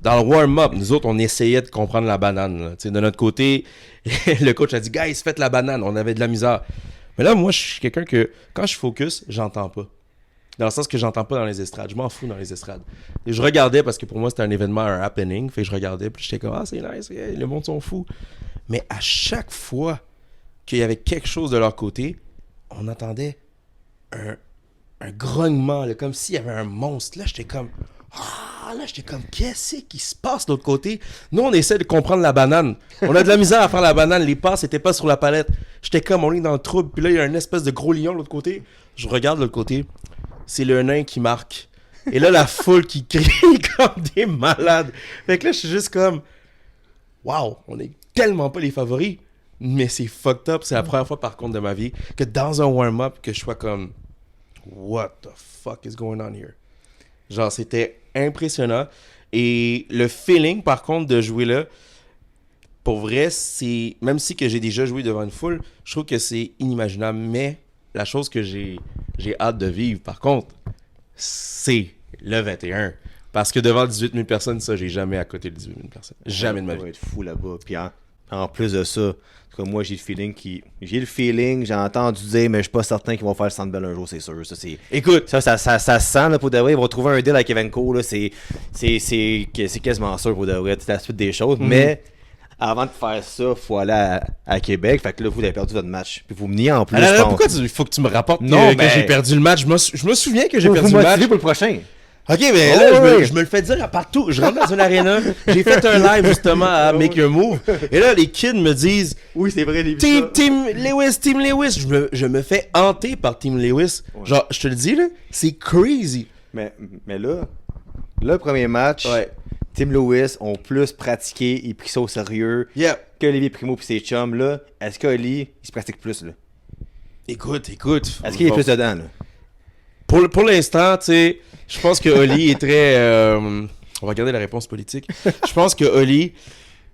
Dans le warm-up, nous autres, on essayait de comprendre la banane. De notre côté, le coach a dit « Guys, faites la banane ». On avait de la misère. Mais là, moi, je suis quelqu'un que, quand je focus, j'entends pas. Dans le sens que j'entends pas dans les estrades. Je m'en fous dans les estrades. Et je regardais parce que pour moi, c'était un événement, un happening. Fait que je regardais, puis j'étais comme « Ah, c'est nice, le monde sont fous ». Mais à chaque fois qu'il y avait quelque chose de leur côté, on entendait un grognement, là, comme s'il y avait un monstre. Là, j'étais comme, qu'est-ce qui se passe de l'autre côté? Nous, on essaie de comprendre la banane. On a de la misère à faire la banane. Les passes n'étaient pas sur la palette. J'étais comme, on est dans le trouble. Puis là, il y a une espèce de gros lion de l'autre côté. Je regarde de l'autre côté. C'est le nain qui marque. Et là, la foule qui crie comme des malades. Fait que là, je suis juste comme, waouh, on est tellement pas les favoris. Mais c'est fucked up. C'est la première fois, par contre, de ma vie que dans un warm-up, que je sois comme, what the fuck is going on here? Genre, c'était impressionnant. Et le feeling, par contre, de jouer là, pour vrai, c'est... Même si que j'ai déjà joué devant une foule, je trouve que c'est inimaginable. Mais la chose que j'ai hâte de vivre, par contre, c'est le 21. Parce que devant 18 000 personnes, ça, j'ai jamais à côté de 18 000 personnes. Jamais de ma vie.
Ça va être fou là-bas. Puis en plus de ça, moi, j'ai le feeling, j'ai entendu dire, mais je suis pas certain qu'ils vont faire le Centre Bell un jour, c'est sûr. Ça, écoute, ça se sent, là, pour de vrai. Ils vont trouver un deal avec Evenco, là, c'est quasiment sûr pour de vrai. C'est la suite des choses. Mais avant de faire ça, il faut aller à Québec. Fait que là, vous avez perdu votre match. Puis vous meniez en plus.
Alors, pourquoi il faut que tu me rapportes que j'ai perdu le match? Je me souviens que j'ai perdu le match.
Pour le prochain.
Ok, mais là, je me le fais dire à partout. Je rentre dans une arena. J'ai fait un live justement à Make Your Move. Et là, les kids me disent
oui, c'est vrai, les
Team Lewis. Je me fais hanter par Team Lewis. Ouais. Genre, je te le dis, là, c'est crazy.
Mais là, le premier match, Team Lewis ont plus pratiqué et pris ça au sérieux que Olivier Primo et ses chums. Là, est-ce qu'Oli, il se pratique plus, là?
Écoute.
Est-ce qu'il est plus dedans, là?
Pour l'instant, tu sais, je pense que Oli est très... on va regarder la réponse politique. Je pense que Oli,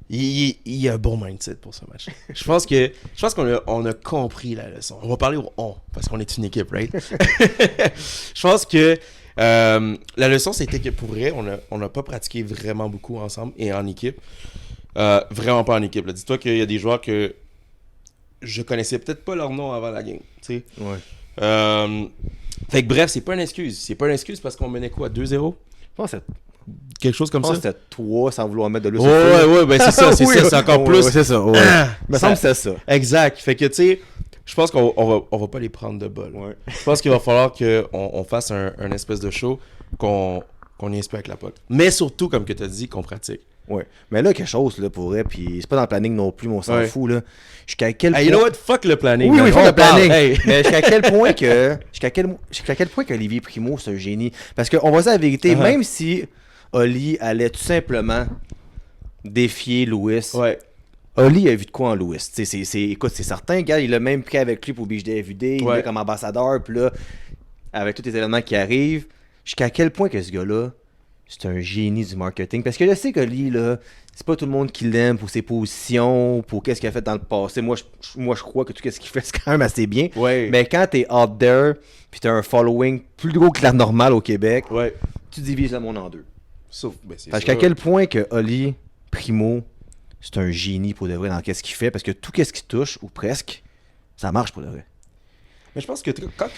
il a un bon mindset pour ce match. Je pense qu'on a compris la leçon. On va parler au on, parce qu'on est une équipe, right? Je pense que la leçon, c'était que pour vrai, on n'a pas pratiqué vraiment beaucoup ensemble et en équipe. Vraiment pas en équipe. Là. Dis-toi qu'il y a des joueurs que je connaissais peut-être pas leur nom avant la game. Tu sais?
Ouais.
Fait que bref, c'est pas une excuse. C'est pas une excuse parce qu'on menait quoi, 2-0?
Je pense que
quelque chose comme ça.
C'était 3 sans vouloir mettre de l'eau
Ouais, ben c'est ça, c'est encore plus.
Ouais, c'est ça, ouais. Me semble que c'est ça.
Exact. Fait que, tu sais, je pense qu'on va pas les prendre de bol. Ouais. Je pense qu'il va falloir qu'on fasse un espèce de show qu'on y inspire avec la pote. Mais surtout, comme que tu as dit, qu'on pratique.
Ouais. Mais là, quelque chose, là, pour vrai, puis c'est pas dans le planning non plus, mais on s'en fout, là. Jusqu'à quel point...
You know what? Fuck le planning.
Oui, fuck le planning. Hey. Mais jusqu'à quel point que... Jusqu'à quel point qu'Olivier Primo, c'est un génie. Parce qu'on va dire la vérité, même si Oli allait tout simplement défier Louis Oli a vu de quoi en Lewis? Écoute, c'est certain, gars, il l'a même pris avec lui pour Beach Day Everyday, il l'a comme ambassadeur, puis là, avec tous les événements qui arrivent, jusqu'à quel point que ce gars-là, c'est un génie du marketing. Parce que je sais que lui, là, c'est pas tout le monde qui l'aime pour ses positions, pour qu'est-ce qu'il a fait dans le passé. Moi, je crois que tout ce qu'il fait, c'est quand même assez bien.
Ouais.
Mais quand t'es out there, puis t'as un following plus gros que la normale au Québec,
Ouais.
tu divises le monde en deux.
Sauf, ben, c'est
Parce
ça.
qu'à quel point que Oli Primo, c'est un génie pour de vrai dans qu'est-ce qu'il fait. Parce que tout ce qu'il touche, ou presque, ça marche pour de vrai.
Mais je pense que quand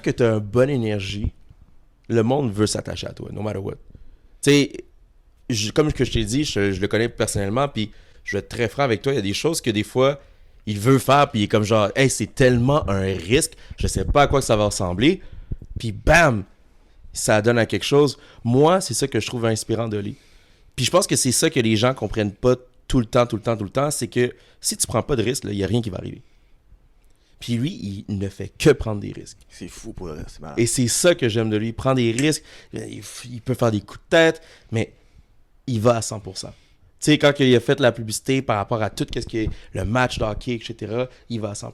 que t'as une bonne énergie, le monde veut s'attacher à toi, no matter what. Tu sais, comme que je t'ai dit, je le connais personnellement, puis je vais être très franc avec toi. Il y a des choses que des fois, il veut faire, puis il est comme genre, hey, c'est tellement un risque, je sais pas à quoi que ça va ressembler, puis bam, ça donne à quelque chose. Moi, c'est ça que je trouve inspirant de lui. Puis je pense que c'est ça que les gens comprennent pas tout le temps, c'est que si tu prends pas de risque, il y a rien qui va arriver. Puis lui, il ne fait que prendre des risques.
C'est fou pour le reste, c'est malade.
Et c'est ça que j'aime de lui. Il prend des risques, il peut faire des coups de tête, mais il va à 100%. Tu sais, quand il a fait la publicité par rapport à tout ce qui est le match de hockey, etc., il va à 100%.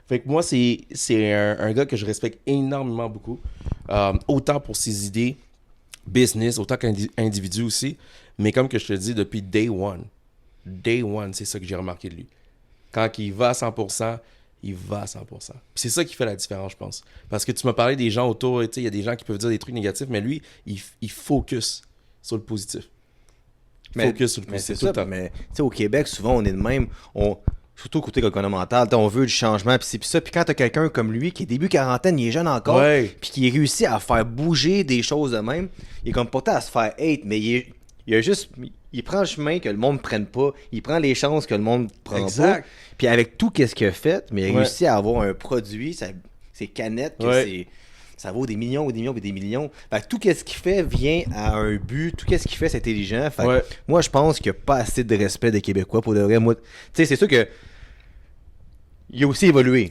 Fait que moi, c'est un gars que je respecte énormément beaucoup. Autant pour ses idées business, autant qu'individu aussi. Mais comme que je te dis, depuis day one, c'est ça que j'ai remarqué de lui. Quand il va à 100%, il va à 100%. Puis c'est ça qui fait la différence, je pense. Parce que tu m'as parlé des gens autour, il y a des gens qui peuvent dire des trucs négatifs, mais lui, il focus sur le positif. Focus sur le positif tout le temps.
Mais tu sais, au Québec, souvent, on est de même. Surtout côté gouvernemental, on veut du changement, puis ça. Puis quand t'as quelqu'un comme lui, qui est début quarantaine, il est jeune encore, puis qui réussit à faire bouger des choses de même, il est comme porté à se faire hate, mais il prend le chemin que le monde ne prenne pas, il prend les chances que le monde prend pas. Puis avec tout ce qu'il a fait, mais il a réussi à avoir un produit, ses canettes, ça vaut des millions, des millions, des millions. Fait que tout ce qu'il fait vient à un but, tout ce qu'il fait, c'est intelligent. Fait que moi, je pense qu'il n'y a pas assez de respect des Québécois pour de vrai. Moi, tu sais, c'est sûr que il a aussi évolué.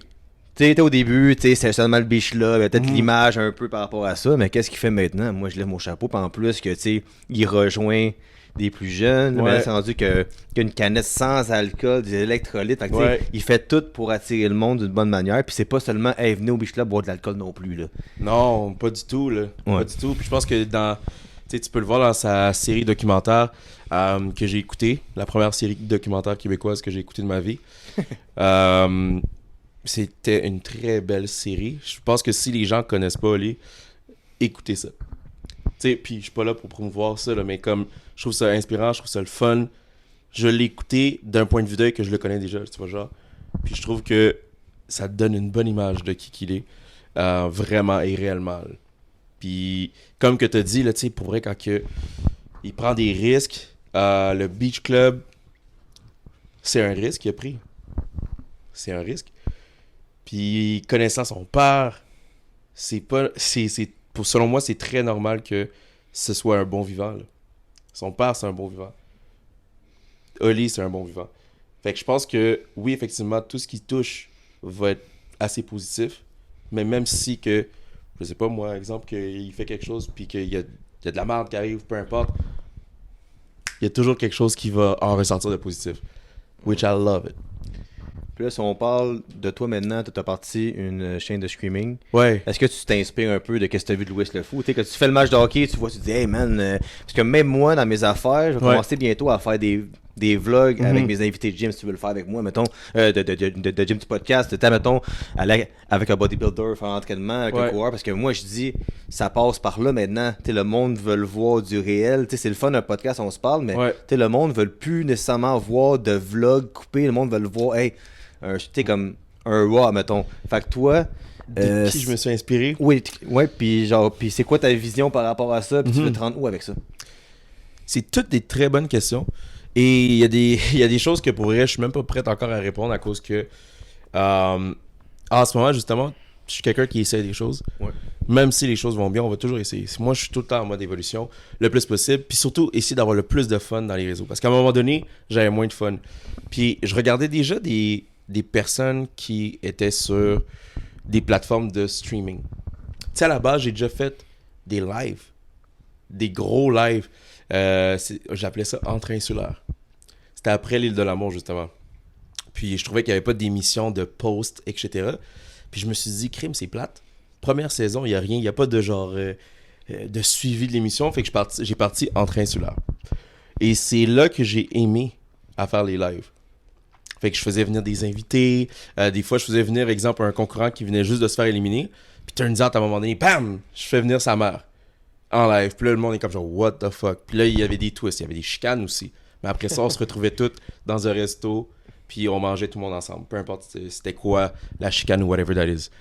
Tu sais, au début, c'est seulement le biche là, il y a peut-être l'image un peu par rapport à ça, mais qu'est-ce qu'il fait maintenant? Moi, je lève mon chapeau, puis en plus que, tu sais, il rejoint des plus jeunes, mais là, c'est rendu qu'une canette sans alcool, des électrolytes, fait que, il fait tout pour attirer le monde d'une bonne manière, puis c'est pas seulement, hey, venez au biche là boire de l'alcool non plus, là.
Non, pas du tout, là. Pas du tout, puis je pense que tu peux le voir dans sa série documentaire que j'ai écoutée, la première série documentaire québécoise que j'ai écoutée de ma vie. C'était une très belle série. Je pense que si les gens connaissent pas Oli, écoutez ça. Puis je suis pas là pour promouvoir ça, là, mais comme je trouve ça inspirant, je trouve ça le fun. Je l'ai écouté d'un point de vue d'œil que je le connais déjà, tu vois, genre. Puis je trouve que ça donne une bonne image de qui qu'il est, vraiment et réellement. Là. Puis comme que tu as dit, là, pour vrai, quand il prend des risques, le Beach Club, c'est un risque qu'il a pris. C'est un risque. Puis connaissant son père, selon moi, c'est très normal que ce soit un bon vivant. Là. Son père, c'est un bon vivant. Oli, c'est un bon vivant. Fait que je pense que, oui, effectivement, tout ce qui touche va être assez positif. Mais même si que, je sais pas, moi, exemple, qu'il fait quelque chose puis qu'il y a de la merde qui arrive, peu importe, il y a toujours quelque chose qui va en ressortir de positif. Which I love it.
Puis là, si on parle de toi maintenant, tu as parti une chaîne de streaming.
Ouais.
Est-ce que tu t'inspires un peu de ce que tu as vu de Louis Le Fou? Tu sais, quand tu fais le match de hockey, tu vois, tu te dis, hey man, parce que même moi, dans mes affaires, je vais commencer bientôt à faire des vlogs avec mes invités de gym, si tu veux le faire avec moi, mettons, de gym du podcast, mettons, aller avec un bodybuilder, faire un entraînement avec un coureur, parce que moi, je dis, ça passe par là maintenant. Tu sais, le monde veut voir du réel. Tu sais, c'est le fun d'un podcast, on se parle, mais tu sais, le monde veut plus nécessairement voir de vlogs coupés. Le monde veut le voir, hey, tu sais, comme un raw, mettons. Fait que toi...
de qui je me suis inspiré?
Oui, puis c'est quoi ta vision par rapport à ça? Puis tu veux te rendre où avec ça?
C'est toutes des très bonnes questions. Et il y a des choses que pour vrai, je suis même pas prêt encore à répondre à cause que en ce moment, justement, je suis quelqu'un qui essaie des choses. Ouais. Même si les choses vont bien, on va toujours essayer. Moi, je suis tout le temps en mode évolution, le plus possible. Puis surtout, essayer d'avoir le plus de fun dans les réseaux. Parce qu'à un moment donné, j'avais moins de fun. Puis je regardais déjà des personnes qui étaient sur des plateformes de streaming. Tu sais, à la base, j'ai déjà fait des lives. Des gros lives. J'appelais ça entre insulaires. C'était après l'île de l'amour, justement. Puis je trouvais qu'il n'y avait pas d'émission de post, etc. Puis je me suis dit, crime, c'est plate. Première saison, il n'y a rien. Il n'y a pas de genre de suivi de l'émission. Fait que j'ai parti en train insulaire. Et c'est là que j'ai aimé à faire les lives. Fait que je faisais venir des invités. Des fois, je faisais venir, exemple, un concurrent qui venait juste de se faire éliminer. Puis turns out, à un moment donné, bam! Je fais venir sa mère en live. Puis là, le monde est comme genre, what the fuck? Puis là, il y avait des twists, il y avait des chicanes aussi. Mais après ça, on se retrouvait tous dans un resto. Puis on mangeait tout le monde ensemble. Peu importe c'était quoi la chicane ou whatever that is.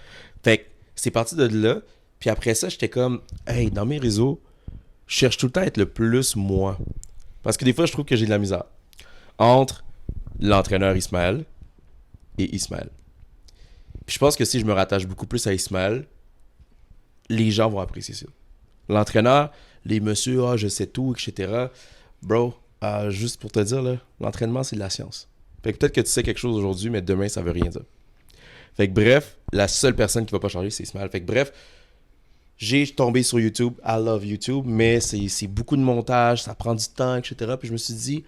Fait que c'est parti de là. Puis après ça, j'étais comme, hey, dans mes réseaux, je cherche tout le temps à être le plus moi. Parce que des fois, je trouve que j'ai de la misère. Entre l'entraîneur Ismaël et Ismaël. Puis je pense que si je me rattache beaucoup plus à Ismaël, les gens vont apprécier ça. L'entraîneur, les messieurs, je sais tout, etc. Bro, juste pour te dire, là, l'entraînement, c'est de la science. Fait que peut-être que tu sais quelque chose aujourd'hui, mais demain, ça veut rien dire. Fait que bref, la seule personne qui va pas changer, c'est Ismaël. Fait que bref, j'ai tombé sur YouTube. I love YouTube, mais c'est beaucoup de montage, ça prend du temps, etc. Puis je me suis dit,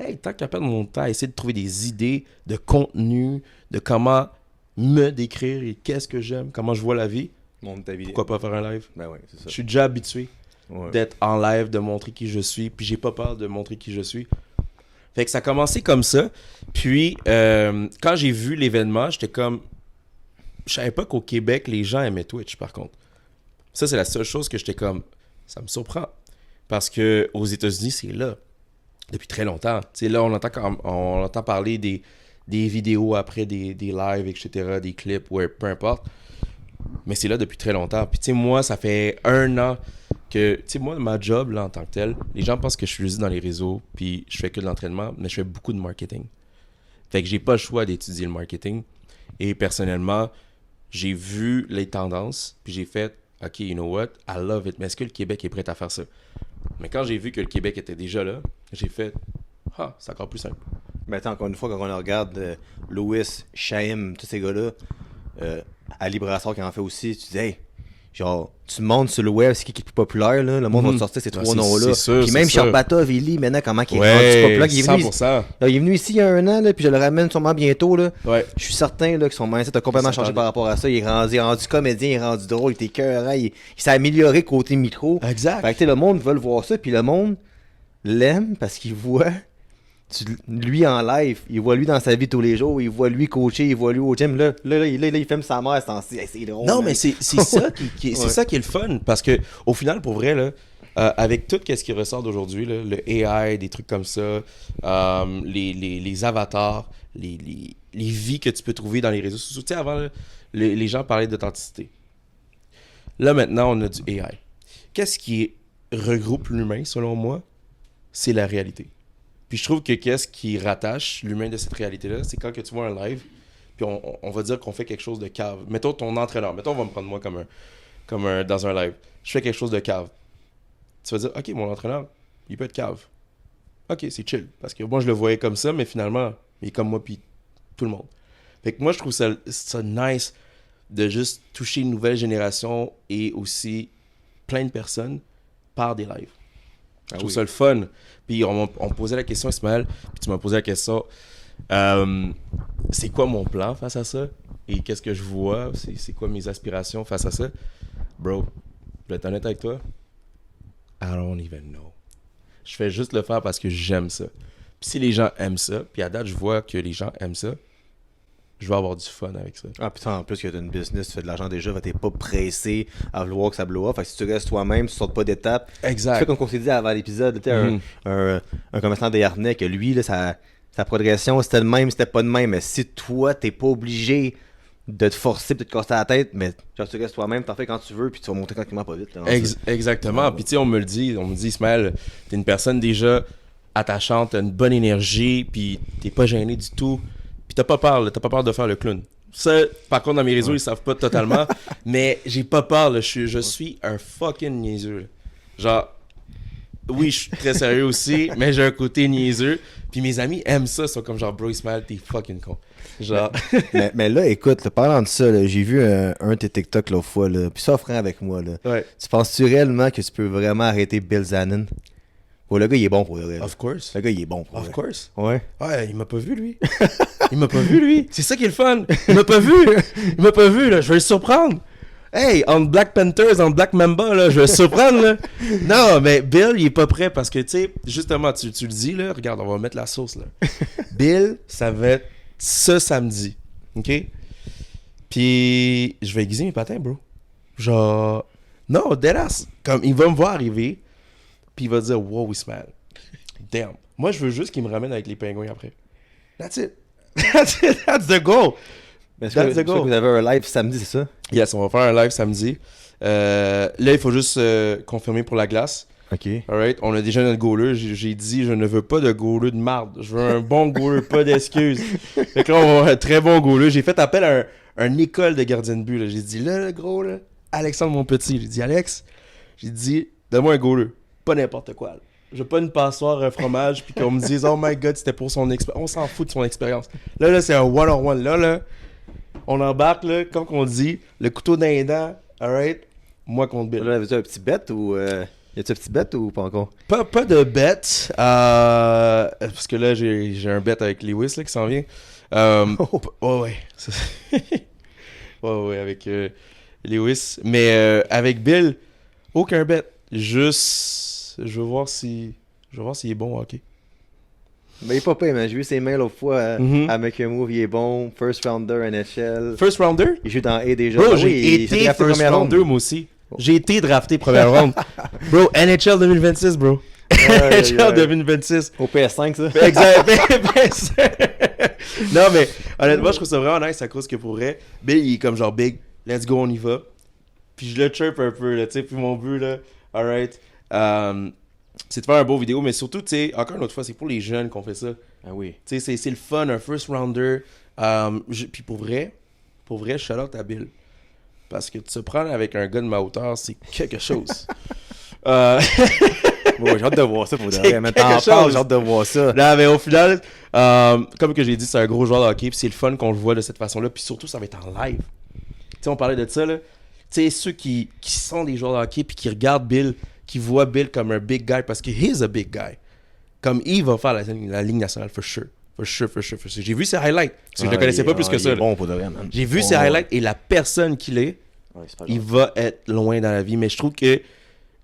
hey, tant qu'à perdre mon temps, essayer de trouver des idées de contenu, de comment me décrire et qu'est-ce que j'aime, comment je vois la vie.
Monte ta vidéo.
Pourquoi pas faire un live?
Ben ouais, c'est ça.
Je suis déjà habitué d'être en live, de montrer qui je suis, puis j'ai pas peur de montrer qui je suis. Fait que ça a commencé comme ça. Puis, quand j'ai vu l'événement, j'étais comme... Je savais pas qu'au Québec, les gens aimaient Twitch, par contre. Ça, c'est la seule chose que j'étais comme... Ça me surprend. Parce que aux États-Unis, c'est là. Depuis très longtemps. Tu sais, là, on entend parler des vidéos après des lives, etc., des clips, ouais, peu importe. Mais c'est là depuis très longtemps. Puis, tu sais, moi, ça fait 1 an que... Tu sais, moi, ma job, là, en tant que tel, les gens pensent que je suis juste dans les réseaux, puis je fais que de l'entraînement, mais je fais beaucoup de marketing. Fait que j'ai pas le choix d'étudier le marketing. Et personnellement, j'ai vu les tendances, puis j'ai fait, OK, you know what, I love it, mais est-ce que le Québec est prêt à faire ça? Mais quand j'ai vu que le Québec était déjà là, j'ai fait, c'est encore plus simple.
Mais attends, encore une fois, quand on regarde Lewis, Shaim, tous ces gars-là, Ali Brassard qui en fait aussi, tu dis, hey, genre, tu montes sur le web, c'est qui est le plus populaire, là, le monde va te sortir ces 3 noms-là. Puis même Sharbatov, Eli, maintenant, comment il est rendu populaire. Il est venu,
100%.
il est venu ici il y a 1 an, là, puis je le ramène sûrement bientôt. Là.
Ouais.
Je suis certain là, que son mindset a complètement changé par rapport à ça. Il est rendu comédien, il est rendu drôle, il était écœurant, il s'est amélioré côté micro.
Exact.
Fait que le monde veut le voir ça, puis le monde l'aime parce qu'il voit lui en live, il voit lui dans sa vie tous les jours, il voit lui coacher, il voit lui au gym. Là il filme sa mère, c'est drôle.
Non, mais c'est ça qui c'est ça qui est le fun. Parce que au final, pour vrai, là, avec tout ce qui ressort d'aujourd'hui, là, le AI, des trucs comme ça, les avatars, les vies que tu peux trouver dans les réseaux sociaux. Tu sais, avant, là, les gens parlaient d'authenticité. Là, maintenant, on a du AI. Qu'est-ce qui regroupe l'humain, selon moi? C'est la réalité. Puis je trouve que qu'est-ce qui rattache l'humain de cette réalité-là, c'est quand que tu vois un live, puis on va dire qu'on fait quelque chose de cave. Mettons ton entraîneur, mettons on va me prendre moi comme un dans un live. Je fais quelque chose de cave. Tu vas dire, OK, mon entraîneur, il peut être cave. OK, c'est chill. Parce que moi, je le voyais comme ça, mais finalement, il est comme moi, puis tout le monde. Fait que moi, je trouve ça nice de juste toucher une nouvelle génération et aussi plein de personnes par des lives. Je trouve ça le fun. Puis on me posait la question, Ismaël, puis tu m'as posé la question, c'est quoi mon plan face à ça? Et qu'est-ce que je vois? C'est quoi mes aspirations face à ça? Bro, je vais être honnête avec toi, I don't even know. Je fais juste le faire parce que j'aime ça. Puis si les gens aiment ça, puis à date, je vois que les gens aiment ça, je vais avoir du fun avec ça.
Ah putain, en plus que tu as une business, tu fais de l'argent déjà, t'es pas pressé à vouloir que ça blow up. Fait que si tu restes toi-même, tu sautes pas d'étape.
Exact.
Tu fais comme on s'est dit avant l'épisode, un commerçant des harnais que lui, là, sa progression, c'était le même, c'était pas le même. Mais si toi, t'es pas obligé de te forcer, de te casser la tête, mais genre, tu restes toi-même, t'en fais quand tu veux, puis tu vas monter tranquillement pas vite. Là,
exactement. Puis tu sais, on me dit, Ismaël, t'es une personne déjà attachante, t'as une bonne énergie, puis t'es pas gêné du tout. Puis t'as pas peur de faire le clown. Ça, par contre, dans mes réseaux, ils savent pas totalement. Mais j'ai pas peur, là. Je suis un fucking niaiseux. Là. Genre, oui, je suis très sérieux aussi, mais j'ai un côté niaiseux. Puis mes amis aiment ça. Ils sont comme genre, bro, Ismaël, t'es fucking con. Genre.
mais là, écoute, là, parlant de ça, là, j'ai vu un de tes TikTok l'autre fois, là, puis ça, frère, avec moi. Là.
Ouais.
Tu penses-tu réellement que tu peux vraiment arrêter Bill Zanin? Oh, le gars, il est bon pour le vrai.
Of course.
Le gars, il est bon pour
Of
vrai.
course.
Ouais.
Ouais, il m'a pas vu, lui. Il m'a pas vu, lui. C'est ça qui est le fun. Il m'a pas vu. Il m'a pas vu, là. Je vais le surprendre. Hey, en Black Panthers, en Black Mamba, là, je vais le surprendre, là. Non, mais Bill, il est pas prêt parce que, tu sais, justement, tu le dis, là. Regarde, on va mettre la sauce, là. Bill, ça va être ce samedi. OK? Puis, je vais aiguiser mes patins, bro. Genre, non, deadass. Comme, il va me voir arriver, puis il va dire, wow, Ismaël. Damn. Moi, je veux juste qu'il me ramène avec les pingouins après. That's it. That's it. That's the goal.
Est-ce que vous avez un live samedi, c'est ça?
Yes, on va faire un live samedi. Là, il faut juste confirmer pour la glace.
OK.
Alright, on a déjà notre goaler. J'ai dit, je ne veux pas de goaler de marde. Je veux un bon goaler, pas d'excuses. Fait que là, on va avoir un très bon goaler. J'ai fait appel à un école de gardien de but. Là. J'ai dit, là, le gros, là, Alexandre, mon petit. J'ai dit, Alex, j'ai dit, donne-moi un goaler. Pas n'importe quoi. Là. Je veux pas une passoire, un fromage, puis qu'on me dise, oh my god, c'était pour son expérience. On s'en fout de son expérience. Là, c'est un one-on-one. Là, on embarque, là, comme on dit, le couteau dans les dents, alright, moi contre Bill.
Là, avez-vous un petit bet ou... Y a-tu un petit bet ou pas encore?
Pas de bet, parce que là, j'ai un bet avec Lewis, là, qui s'en vient. Ouais. ouais, avec Lewis. Mais avec Bill, aucun bet. Juste, je veux voir s'il est bon au hockey.
Mais il est pas payé, man. J'ai vu ses mails l'autre fois à Make a Move, il est bon. First rounder NHL.
First rounder?
Il joue dans A déjà.
Bro,
Ah
j'ai
oui,
été first rounder, moi aussi. J'ai été drafté première ronde. Bro, NHL 2026, bro. NHL 2026.
Au PS5, ça?
Exact. Non, mais honnêtement, je trouve ça vraiment nice à cause que pour vrai, Bill, il est comme genre big, let's go, on y va. Puis je le chirp un peu, là, tu sais. Puis mon but, là, alright, c'est de faire un beau vidéo, mais surtout, tu sais, encore une autre fois, c'est pour les jeunes qu'on fait ça.
Ah oui.
Tu sais, c'est le fun, un first rounder. Puis pour vrai, shout out à Bill. Parce que te prendre avec un gars de ma hauteur, c'est quelque chose.
Bon, j'ai hâte de voir ça pour de vrai. Mais t'en parles, j'ai hâte de voir ça.
Non, mais au final, comme que j'ai dit, c'est un gros joueur de hockey. Puis c'est le fun qu'on le voit de cette façon-là. Puis surtout, ça va être en live. Tu sais, on parlait de ça, là. Tu sais, ceux qui sont des joueurs de hockey puis qui regardent Bill, qui voient Bill comme un big guy parce que he's a big guy. Comme il va faire la Ligue nationale, for sure. For sure. J'ai vu ses highlights. Parce que je le connaissais pas plus que ça.
Il est bon pour de vrai, man.
J'ai vu ses highlights et la personne qu'il est, il va être loin dans la vie. Mais je trouve que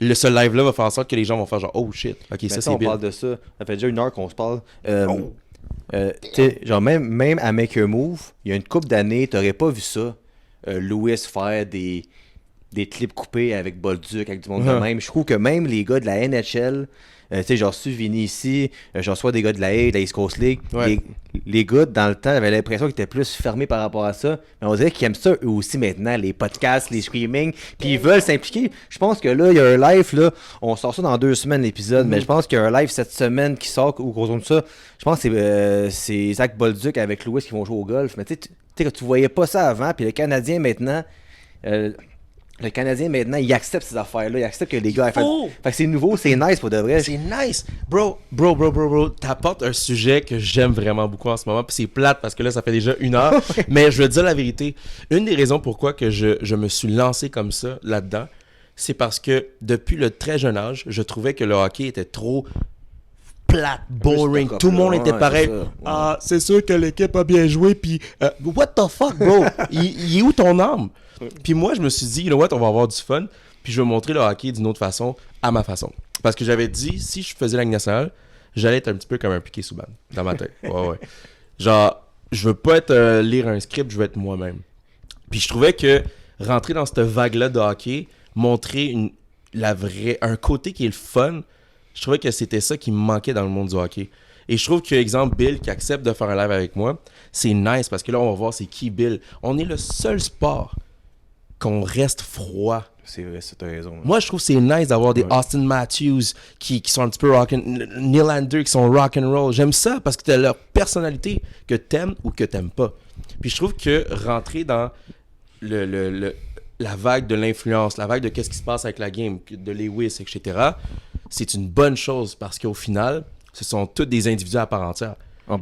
ce live-là va faire en sorte que les gens vont faire genre, oh shit, ok,
mais
ça c'est
on
Bill.
parle de ça. Ça fait déjà 1 heure qu'on se parle. Genre même à Make a Move, il y a une couple d'années, t'aurais pas vu ça. Lewis faire des clips coupés avec Bolduc, avec du monde de même. Je trouve que même les gars de la NHL, tu sais, j'en reçu Vinny ici, j'en reçois des gars de la A, de la East Coast League.
Ouais.
Les gars, dans le temps, j'avais l'impression qu'ils étaient plus fermés par rapport à ça. Mais on dirait qu'ils aiment ça eux aussi maintenant, les podcasts, les streamings, puis ils veulent s'impliquer. Je pense que là, il y a un live, là, on sort ça dans 2 semaines l'épisode, mais je pense qu'il y a un live cette semaine qui sort, ou gros comme ça. Je pense que c'est Zach Bolduc avec Lewis qui vont jouer au golf. Mais tu sais, tu voyais pas ça avant, puis le Canadien maintenant... Le Canadien, maintenant, il accepte ces affaires-là. Il accepte que les gars... Fait que c'est nouveau, c'est nice pour de vrai.
C'est nice. Bro, t'apportes un sujet que j'aime vraiment beaucoup en ce moment. Puis c'est plate parce que là, ça fait déjà 1 heure. Mais je veux te dire la vérité. Une des raisons pourquoi que je me suis lancé comme ça, là-dedans, c'est parce que depuis le très jeune âge, je trouvais que le hockey était trop plate, boring. Tout le monde était pareil. Ah, c'est sûr que l'équipe a bien joué. Puis, what the fuck, bro? il est où ton âme? Puis moi, je me suis dit, you know what, on va avoir du fun. Puis je vais montrer le hockey d'une autre façon, à ma façon. Parce que j'avais dit, si je faisais la Ligue nationale, j'allais être un petit peu comme un Piqué Souban dans ma tête. Ouais. Genre, je veux pas être lire un script, je veux être moi-même. Puis je trouvais que rentrer dans cette vague-là de hockey, montrer un côté qui est le fun, je trouvais que c'était ça qui me manquait dans le monde du hockey. Et je trouve que, exemple, Bill qui accepte de faire un live avec moi, c'est nice parce que là, on va voir c'est qui Bill. On est le seul sport qu'on reste froid.
C'est vrai, t'as raison.
Moi, je trouve que c'est nice d'avoir des Austin Matthews qui sont un petit peu Nylander qui sont rock'n'roll. J'aime ça parce que t'as leur personnalité que t'aimes ou que t'aimes pas. Puis je trouve que rentrer dans la vague de l'influence, la vague de qu'est-ce qui se passe avec la game, de Lewis, etc., c'est une bonne chose parce qu'au final, ce sont tous des individus à part entière.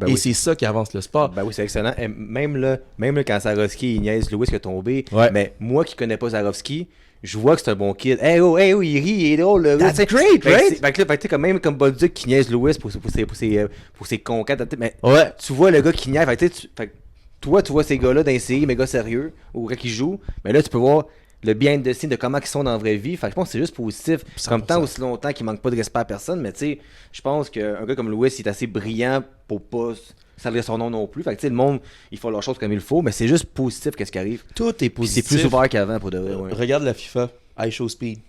Et c'est ça qui avance le sport.
Ben oui, c'est excellent. Et même là, quand Zarovski il niaise Lewis qui est tombé, mais moi qui connais pas Zarovski, je vois que c'est un bon kid. Hey, oh, il rit, il est drôle. Là,
That's
t'sais.
great, right?
Fait que là, quand même, comme Bolduc qui niaise Lewis pour ses conquêtes. Mais
Ouais.
tu vois le gars qui niaise. Fait que toi, tu vois ces gars-là dans les séries, méga sérieux, ou quand ils jouent. Mais là, tu peux voir le behind the scenes de comment ils sont dans la vraie vie. Fait que je pense que c'est juste positif.
100%.
Comme tant aussi longtemps qu'il manque pas de respect à personne. Mais tu sais, je pense qu'un gars comme Lewis, il est assez brillant pour pas salir son nom non plus. Fait que tu sais, le monde, ils font leurs choses comme il faut. Mais c'est juste positif qu'est-ce qui arrive.
Tout est
Puis
positif.
c'est plus ouvert qu'avant pour de vrai. Ouais.
Regarde la FIFA. I Show Speed.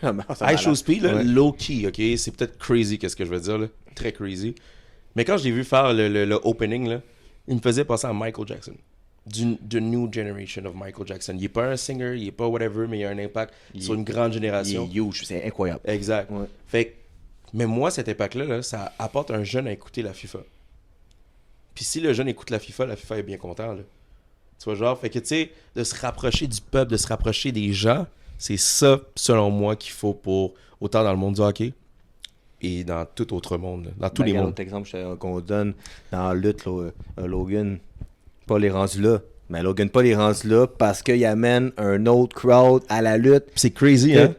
Ah, ben, ça
I Show Speed, là,
Ouais.
low-key, ok? C'est peut-être crazy, qu'est-ce que je veux dire, là. Très crazy. Mais quand je l'ai vu faire le opening, là, il me faisait penser à Michael Jackson. The new generation of Michael Jackson. Il est pas un singer, il est pas whatever, mais il a un impact sur une grande
Il
génération.
est huge, c'est incroyable.
Exact.
Ouais.
Fait que, mais moi, cet impact-là, là, ça apporte un jeune à écouter la FIFA. Puis si le jeune écoute la FIFA est bien content, là. Tu vois, genre, fait que, tu sais, de se rapprocher du peuple, de se rapprocher des gens, c'est ça, selon moi, qu'il faut pour, autant dans le monde du hockey et dans tout autre monde, là, dans tous les
Regarde,
mondes.
l'autre exemple qu'on donne dans la lutte, là, Logan Paul est rendu là. Mais Logan Paul est rendu là parce qu'il amène un autre crowd à la lutte.
C'est crazy, hein?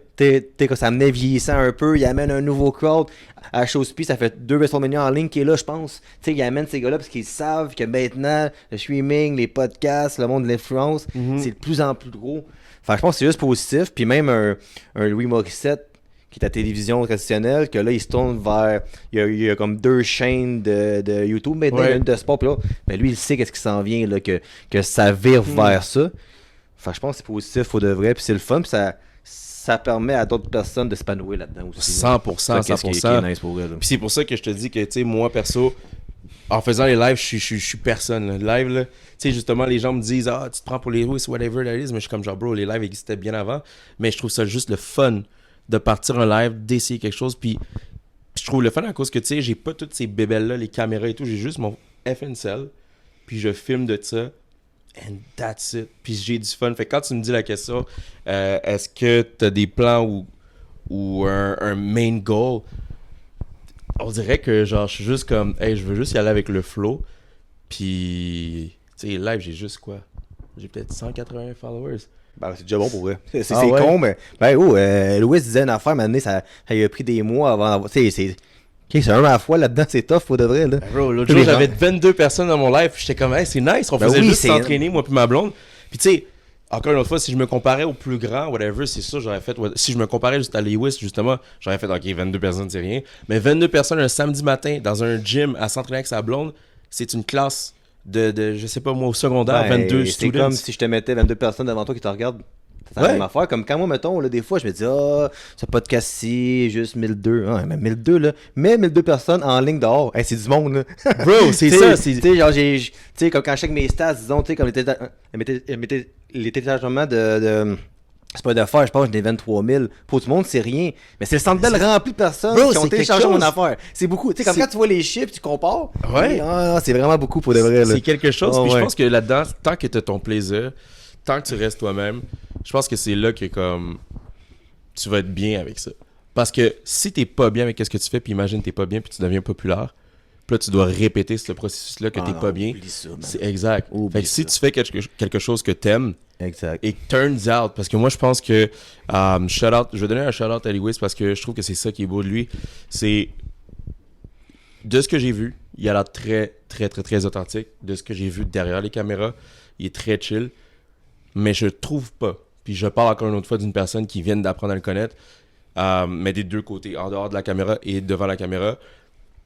Quand ça menait vieillissant un peu, il amène un nouveau crowd. À Showspeed, ça fait 2 WrestleMania en ligne qui est là, je pense. T'sais, il amène ces gars-là parce qu'ils savent que maintenant, le streaming, les podcasts, le monde de l'influence, c'est de plus en plus gros. Enfin, je pense que c'est juste positif. Puis même un Louis Morissette qui est à la télévision traditionnelle, que là, il se tourne vers... Il y a comme 2 chaînes de YouTube maintenant,
Ouais.
une de sport, puis l'autre. Mais lui, il sait qu'est-ce qui s'en vient, là, que ça vire vers ça. Enfin, je pense que c'est positif, pour de vrai, puis c'est le fun, puis ça permet à d'autres personnes de s'épanouir là-dedans aussi.
100%,
Ça, qu'est-ce qui
100%.
est nice pour elle.
Puis c'est pour ça que je te dis que, tu sais, moi, perso, en faisant les lives, je suis personne. Là. Live, là, tu sais, justement, les gens me disent, ah, tu te prends pour les Swiss, whatever that is. Mais je suis comme, genre, bro, les lives existaient bien avant. Mais je trouve ça juste le fun de partir un live, d'essayer quelque chose. Puis je trouve le fun à cause que, tu sais, j'ai pas toutes ces bébelles-là, les caméras et tout. J'ai juste mon FNCL. Puis je filme de ça. And that's it. Puis j'ai du fun. Fait que quand tu me dis la question, est-ce que tu as des plans ou un main goal? On dirait que genre je suis juste comme hey, je veux juste y aller avec le flow. Puis tu sais live, j'ai juste quoi? J'ai peut-être 180 followers.
Ben, c'est déjà bon pour vrai. C'est
Ah ouais?
con, mais. Ben, Louis disait une affaire, maintenant, ça lui a pris des mois avant d'avoir. Tu sais, c'est un à la fois là-dedans, c'est tough pour de vrai. Là.
Ben, bro, l'autre
Tous
jour
les gens-
j'avais 22 personnes dans mon live, puis j'étais comme hey, c'est nice, on
Ben
faisait
oui,
juste
c'est-
s'entraîner moi puis ma blonde. Puis tu sais, encore une autre fois, si je me comparais au plus grand, whatever, c'est ça, j'aurais fait. Si je me comparais juste à Lewis, justement, j'aurais fait, ok, 22 personnes, c'est rien. Mais 22 personnes un samedi matin dans un gym à s'entraîner avec sa blonde, c'est une classe de je sais pas moi, au secondaire,
Ben,
22
c'est
students.
comme si je te mettais 22 personnes devant toi qui te regardent. C'est la
Ouais.
même affaire. Comme quand moi, mettons, là, des fois, je me dis, ce podcast-ci, juste 1002. Ah, mais 1002, là. Mais 1002 personnes en ligne dehors. Hey, c'est du monde, là.
Bro, c'est
Tu
ça,
sais,
c'est.
tu sais, genre, tu sais, comme quand je check mes stats, disons, tu sais, comme les téléchargements de c'est pas d'affaires, je pense que j'ai des 23 000. Pour tout le monde, c'est rien. Mais c'est le centre belle rempli de personnes
Bro,
qui ont
c'est
téléchargé
quelque
mon
chose.
affaire. C'est beaucoup. Tu sais, comme
C'est-
quand tu vois les chiffres, tu compares.
Ouais.
C'est vraiment beaucoup pour de vrai, là.
C'est quelque chose.
Ah,
Puis
ouais.
je pense que là-dedans, tant que tu as ton plaisir, tant que tu restes toi-même, je pense que c'est là que comme tu vas être bien avec ça. Parce que si t'es pas bien avec ce que tu fais, puis imagine t'es pas bien, puis tu deviens populaire, puis là tu dois répéter ce processus-là que t'es
Ah,
pas bien.
oublie ça, man.
C'est exact.
Oublie
Fait que si
ça.
tu fais quelque chose que t'aimes,
Exact.
et turns out, parce que moi je pense que shout-out, je vais donner un shout-out à Lewis parce que je trouve que c'est ça qui est beau de lui. C'est de ce que j'ai vu, il a l'air très, très, très, très authentique. De ce que j'ai vu derrière les caméras, il est très chill. Mais je trouve pas, puis je parle encore une autre fois d'une personne qui vient d'apprendre à le connaître, mais des deux côtés, en dehors de la caméra et devant la caméra,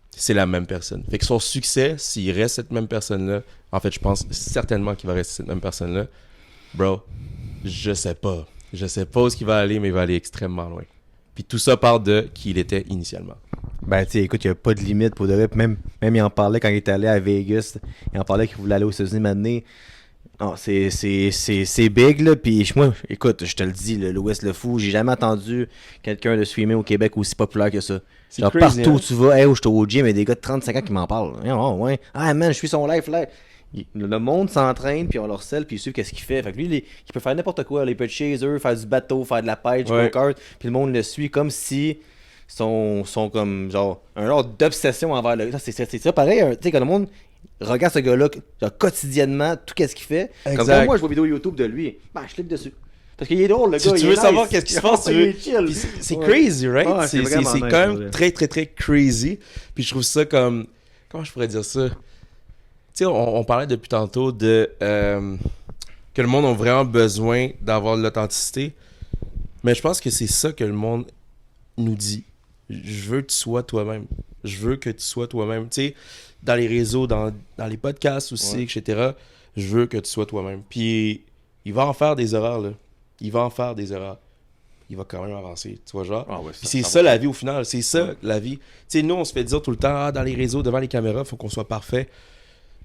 c'est la même personne. Fait que son succès, s'il reste cette même personne-là, en fait, je pense certainement qu'il va rester cette même personne-là. Bro, je sais pas. Je sais pas où il va aller, mais il va aller extrêmement loin. Puis tout ça part de qui il était initialement.
Ben, tu sais, écoute, il n'y a pas de limite pour de vrai. Puis même il en parlait quand il était allé à Vegas. Il en parlait qu'il voulait aller aux États-Unis maintenant. Non, c'est big, là. Puis moi, écoute, je te le dis, le Louis le Fou, j'ai jamais entendu quelqu'un de streamer au Québec aussi populaire que ça.
C'est
Genre,
crazy,
partout
hein?
où tu vas, hey, je suis au gym, il y a des gars de 35 ans qui m'en parlent. Oh, ouais. Ah, man, je suis son live, là. Le monde s'entraîne, puis on leur selle, puis ils suivent qu'est-ce qu'il fait. Fait que lui, il peut faire n'importe quoi. Il peut être chez eux, faire du bateau, faire de la pêche, du
Ouais.
go-kart, puis le monde le suit comme si sont comme genre un genre d'obsession envers le. C'est ça pareil, tu sais, quand le monde regarde ce gars-là genre, quotidiennement, tout qu'est-ce qu'il fait. Comme
Exact.
quand moi je vois une vidéo YouTube de lui, bah je clique dessus. Parce qu'il est drôle, le gars.
Tu
il
veux
est
savoir
nice.
qu'est-ce qui se passe, tu veux.
Il est chill.
Puis c'est crazy, right?
Ouais, c'est vraiment
c'est
nice,
quand
pour vrai.
même très, très, très crazy. Puis je trouve ça comme... Comment je pourrais dire ça? Tu sais, on parlait depuis tantôt de... que le monde a vraiment besoin d'avoir de l'authenticité. Mais je pense que c'est ça que le monde nous dit. Je veux que tu sois toi-même. Je veux que tu sois toi-même. Tu sais, dans les réseaux, dans les podcasts aussi, etc. Je veux que tu sois toi-même. Puis, il va en faire des erreurs, là. Il va en faire des erreurs. Il va quand même avancer, tu vois, genre.
Ah ouais,
Puis c'est ça la vie au final. C'est ça la vie. Tu sais, nous, on se fait dire tout le temps, dans les réseaux, devant les caméras, il faut qu'on soit parfait.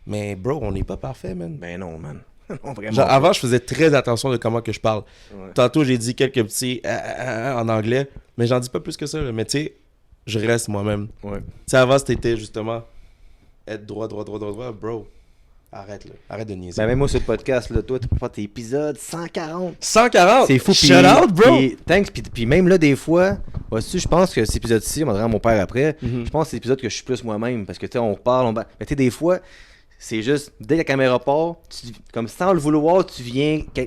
Mais, bro, on n'est pas parfait, man.
Ben non, man. Non, vraiment.
Genre, avant, je faisais très attention de comment que je parle.
Ouais.
Tantôt, j'ai dit quelques petits en anglais, mais j'en dis pas plus que ça. Là. Mais tu sais, je reste moi-même.
Ouais.
Tu sais, avant, c'était justement être droit. Bro, arrête, là. Arrête de niaiser.
Ben même moi, sur le podcast, là, toi, tu prépares tes épisodes 140.
140!
C'est fou.
Shout out, bro!
Puis, thanks. Puis même là, des fois, je pense que cet épisode-ci, on va dire à mon père après,
Mhm.
je pense que c'est l'épisode que je suis plus moi-même. Parce que, tu sais, on parle, mais tu sais, des fois, c'est juste, dès que la caméra part, comme sans le vouloir, tu viens...
Tu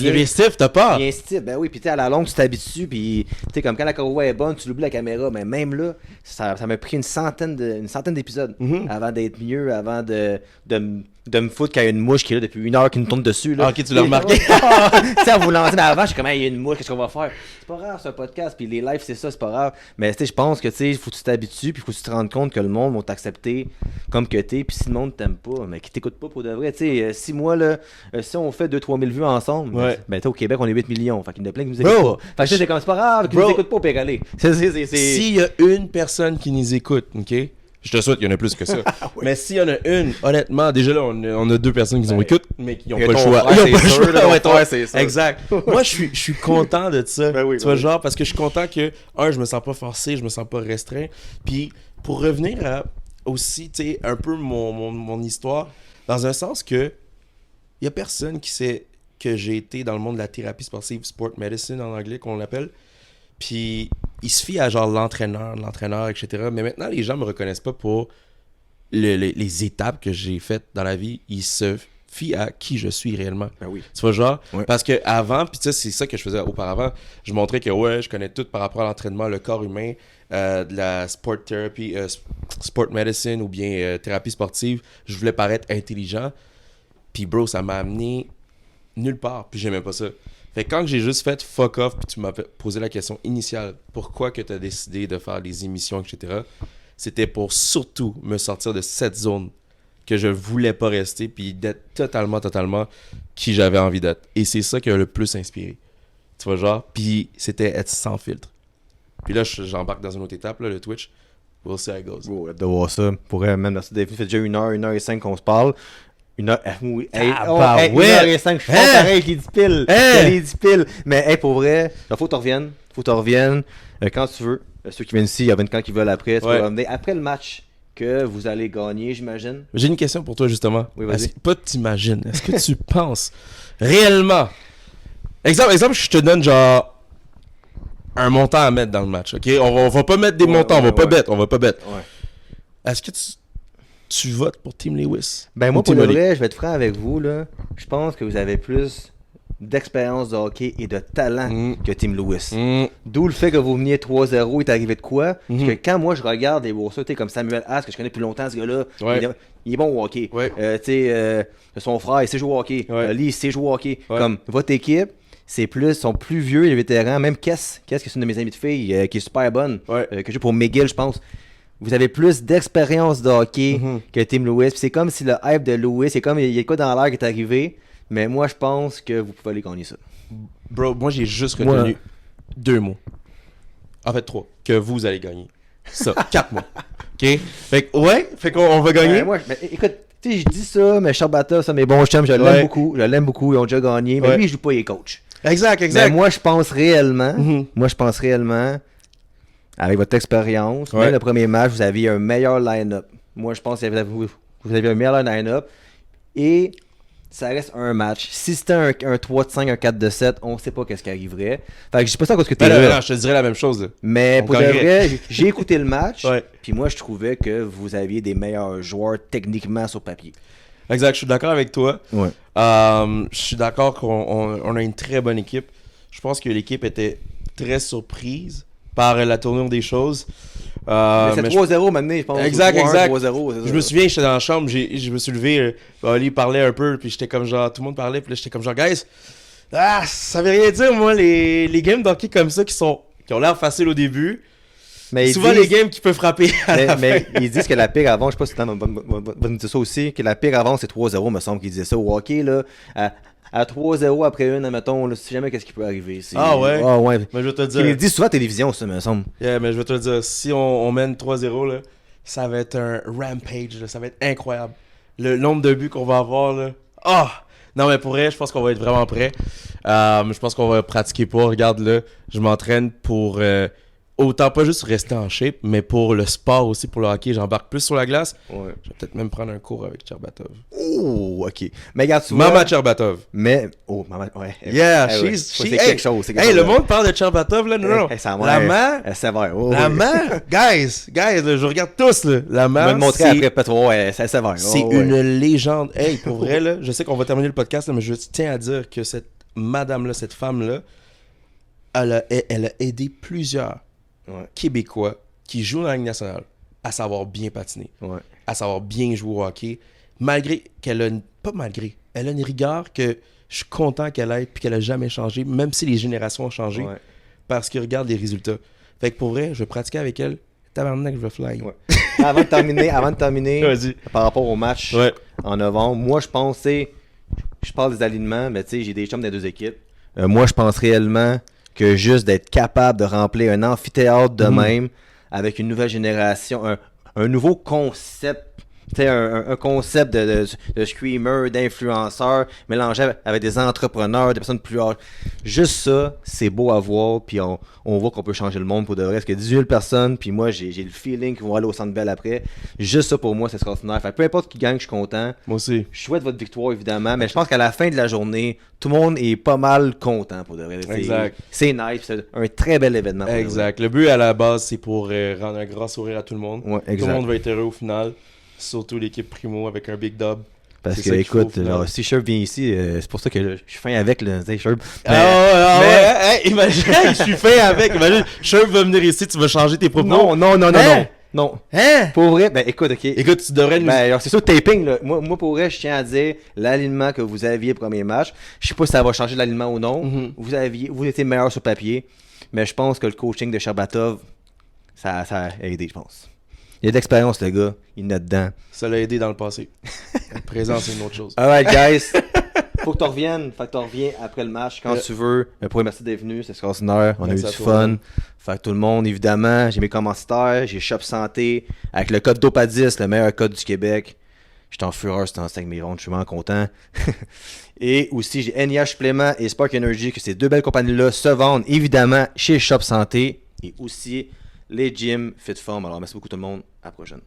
deviens stiff, t'as peur?
Bien style, ben oui, puis tu sais, à la longue, tu t'habitues, puis tu sais, comme quand la courroie est bonne, tu l'oublies la caméra, mais même là, ça m'a pris une centaine d'épisodes
Mhm.
avant d'être mieux, avant de me foutre qu'il y a une mouche qui est là depuis 1 heure qui nous tourne dessus. Là.
Ah, ok, tu l'as remarqué.
Tu sais, en vous lancer, mais avant, je suis comme, hey, il y a une mouche, qu'est-ce qu'on va faire? C'est pas grave, c'est un podcast, puis les lives, c'est ça, c'est pas grave. Mais tu sais, je pense que tu sais, faut que tu t'habitues, puis faut que tu te rendes compte que le monde va t'accepter comme que t'es, puis si le monde t'aime pas, mais qui t'écoute pas pour de vrai, tu sais, si moi, là, si on fait 2-3 000 vues ensemble,
Ouais.
ben tu sais, au Québec, on est 8 millions, fait qu'il y en a plein qui nous
Bro.
écoutent pas. Fait que tu sais, c'est comme, c'est pas grave, qu'ils
Bro.
nous écoutent pas, puis aller. C'est...
S'il y a une personne qui nous écoute, ok? Je te souhaite qu'il y en a plus que ça. Mais s'il y en a une, honnêtement, déjà là, on a 2 personnes qui nous écoutent, mais qui n'ont pas le choix. Ils ont pas le choix. Ouais, toi,
c'est ça.
Exact. Moi, je suis content de ça.
Ben oui,
tu vois,
ben oui.
genre, parce que je suis content que, je me sens pas forcé, je me sens pas restreint. Puis, pour revenir à aussi, tu sais, un peu mon histoire, dans un sens que, il y a personne qui sait que j'ai été dans le monde de la thérapie sportive, sport medicine en anglais, qu'on l'appelle. Puis, il se fie à genre l'entraîneur, etc. Mais maintenant, les gens me reconnaissent pas pour les étapes que j'ai faites dans la vie. Ils se fient à qui je suis réellement.
Ben oui.
Tu vois, genre,
Ouais.
parce que avant, puis tu sais, c'est ça que je faisais auparavant. Je montrais que, je connais tout par rapport à l'entraînement, le corps humain, de la sport therapy, sport medicine ou bien thérapie sportive. Je voulais paraître intelligent. Puis, bro, ça m'a amené nulle part. Puis, j'aimais pas ça. Fait que quand j'ai juste fait fuck off, puis tu m'as posé la question initiale, pourquoi que tu as décidé de faire des émissions, etc., c'était pour surtout me sortir de cette zone que je voulais pas rester, puis d'être totalement qui j'avais envie d'être. Et c'est ça qui a le plus inspiré. Tu vois, genre, puis c'était être sans filtre. Puis là, j'embarque dans une autre étape, là, le Twitch. We'll see how it goes.
Oh, de voir ça. Pourrait même, merci David, ça fait déjà 1h05 qu'on se parle. 1h, oui,
bah
hey,
ouais.
1h05, je suis pas pareil, qui dit pile.
Hein?
Il dit pile. Mais hey, pour vrai, il faut que tu reviennes. Quand tu veux. Ceux qui viennent ici, il y a 20 ans qui veulent après. Tu
Ouais.
peux revenir après le match que vous allez gagner, j'imagine.
J'ai une question pour toi, justement.
Oui, vas-y.
Pas t'imagines. Est-ce que tu penses réellement... Exemple, je te donne genre un montant à mettre dans le match, ok? On va pas mettre des montants, on va pas bet.
Ouais.
Est-ce que tu votes pour Team Lewis?
Ben
ou
moi, pour
Team
le
Oli?
vrai, je vais être franc avec vous, là. Je pense que vous avez plus d'expérience de hockey et de talent que Team Lewis. D'où le fait que vous veniez 3-0, il est arrivé de quoi? Parce que quand moi je regarde des Boursa, comme Samuel Haas, que je connais depuis longtemps, ce gars-là,
Ouais.
il est bon au hockey.
Ouais.
Son frère, il sait jouer au hockey.
Ouais.
Lui, il sait jouer au hockey.
Ouais.
Comme votre équipe, sont plus vieux, les vétérans. Même Kess, qui est une de mes amies de filles, qui est super bonne,
Ouais.
que je joue pour McGill, je pense. Vous avez plus d'expérience de hockey que Team Lewis. Puis c'est comme si le hype de Lewis, c'est comme il y a quoi dans l'air qui est arrivé. Mais moi, je pense que vous pouvez aller gagner ça.
Bro, moi j'ai juste
Moi-
retenu 2 mots. En fait 3. Que vous allez gagner. Ça, 4 mots. Ok? Fait qu'on va gagner.
Moi, écoute, tu sais, je dis ça, mais Charbata, ça, mes bons chums, je l'aime beaucoup. Je l'aime beaucoup. Ils ont déjà gagné. Mais
Ouais.
lui, il joue pas, il est coach.
Exact.
Mais moi, je pense réellement,
Mhm.
avec votre expérience,
Ouais.
même le premier match, vous aviez un meilleur line-up. Moi, je pense que vous avez un meilleur line-up. Et ça reste un match. Si c'était un 3-5, un 4-7, on sait pas qu'est-ce qui arriverait. Fait que je sais pas ça parce que t'es
Ben
là.
non, je te dirais la même chose. Là.
Mais
On
pour de
gagnerait.
vrai, j'ai écouté le match.
Ouais.
Puis moi, je trouvais que vous aviez des meilleurs joueurs techniquement sur papier.
Exact, je suis d'accord avec toi.
Ouais.
Je suis d'accord qu'on a une très bonne équipe. Je pense que l'équipe était très surprise par la tournure des choses.
Mais c'est
mais
3-0 maintenant, je pense.
Exact,
3-1,
exact.
3-0, c'est ça.
je me souviens, j'étais dans la chambre, je me suis levé, Ali parlait un peu, puis j'étais comme genre, tout le monde parlait, puis là, j'étais comme genre, guys, ça veut rien dire, moi, les games d'hockey comme ça qui ont l'air faciles au début.
Mais
Souvent, les games qui peuvent frapper à la
mais
fin.
ils disent que la pire avant, je sais pas si tu va nous dire ça aussi, que la pire avant c'est 3-0, me semble qu'ils disaient ça au hockey, là. À 3-0 après une, admettons, là, si jamais qu'est-ce qui peut arriver.
Ah ouais?
Ah ouais.
Mais je vais te
Ils
dire,
le disent souvent à la télévision, ça, me semble.
yeah, mais je vais te dire, si on mène 3-0, là, ça va être un rampage, là, ça va être incroyable. Le nombre de buts qu'on va avoir, là. Ah! Non, mais pour vrai, je pense qu'on va être vraiment prêt. Je pense qu'on va pratiquer pas. Regarde là, je m'entraîne pour autant pas juste rester en shape, mais pour le sport aussi, pour le hockey. J'embarque plus sur la glace.
Ouais.
Je vais peut-être même prendre un cours avec Cherbatov.
Oh, ok. Mais regarde, tu vois.
Mama Cherbatov.
Mais. Oh, maman, ouais.
Yeah,
Eh ouais.
c'est
C'est quelque chose.
Hey, le monde parle de Cherbatov, là. Non.
Ça
La main.
Elle sévère. Oh,
La
oui.
main. Guys, là, je regarde tous, là. La
Je
main.
vais te montrer après, peut-être. Ouais, c'est sévère.
C'est
Oh, ouais.
une légende. Hey, pour vrai, là, je sais qu'on va terminer le podcast, là, mais je tiens à dire que cette madame-là, cette femme-là, elle a aidé plusieurs Québécois qui jouent dans la Ligue nationale à savoir bien patiner, à savoir bien jouer au hockey, malgré qu'elle a... elle a une rigueur que je suis content qu'elle ait puis qu'elle a jamais changé, même si les générations ont changé, parce que regarde les résultats. Fait que pour vrai, je vais pratiquer avec elle. Tabarnak, je vais fly.
Ouais. Avant de terminer
Vas-y.
par rapport au match en novembre, moi je pense, je parle des alignements, mais tu sais, j'ai des chums des deux équipes. Moi je pense réellement que juste d'être capable de remplir un amphithéâtre de même, avec une nouvelle génération, un nouveau concept, tu sais, un concept de screamer, d'influenceur, mélangé avec des entrepreneurs, des personnes plus âgées. Juste ça, c'est beau à voir, puis on voit qu'on peut changer le monde pour de vrai. Parce que 18 000 personnes, puis moi, j'ai le feeling qu'ils vont aller au Centre Bell après. Juste ça, pour moi, c'est extraordinaire. Fait que peu importe qui gagne, je suis content.
Moi aussi.
Je souhaite votre victoire, évidemment, mais je pense qu'à la fin de la journée, tout le monde est pas mal content pour de vrai.
Exact.
C'est nice, c'est un très bel événement. Pour
Exact. Le but à la base, c'est pour rendre un grand sourire à tout le monde.
Ouais, exact.
Tout le monde va être heureux au final. Surtout l'équipe Primo avec un big dub.
Parce
C'est
que,
ça qu'il faut au
écoute,
final.
genre, si Sherb vient ici, c'est pour ça que je suis fin avec le Sherb.
Imagine, je suis fin avec. Imagine, Sherb va venir ici, tu vas changer tes propos. Hein?
Non.
Hein?
Pour vrai, ben écoute, ok.
Écoute, tu devrais nous...
Ben, alors, c'est sûr, taping, là. Moi, pour vrai, je tiens à dire l'alignement que vous aviez au premier match. Je sais pas si ça va changer l'alignement ou non. Vous étiez meilleur sur papier. Mais je pense que le coaching de Cherbatov, ça a aidé, je pense. Il a de l'expérience, le gars. Il est dedans.
Ça l'a aidé dans le passé. Le présent, c'est une autre chose.
Alright, guys. Faut que tu reviennes. Fait que tu reviens après le match quand tu veux. Pour merci d'être venu. C'est extraordinaire. On
Merci
a eu
à
du
toi,
fun.
man.
Fait que tout le monde, évidemment, j'ai mes commanditaires. J'ai Shop Santé. Avec le code DOPA10, le meilleur code du Québec. J'étais en fureur, c'était en 5 mes ventes. Je suis vraiment content. Et aussi, j'ai NIH Supplément et Spark Energy, que ces deux belles compagnies-là se vendent évidemment chez Shop Santé. Et aussi les gyms FitForm. Alors, merci beaucoup tout le monde. À la prochaine.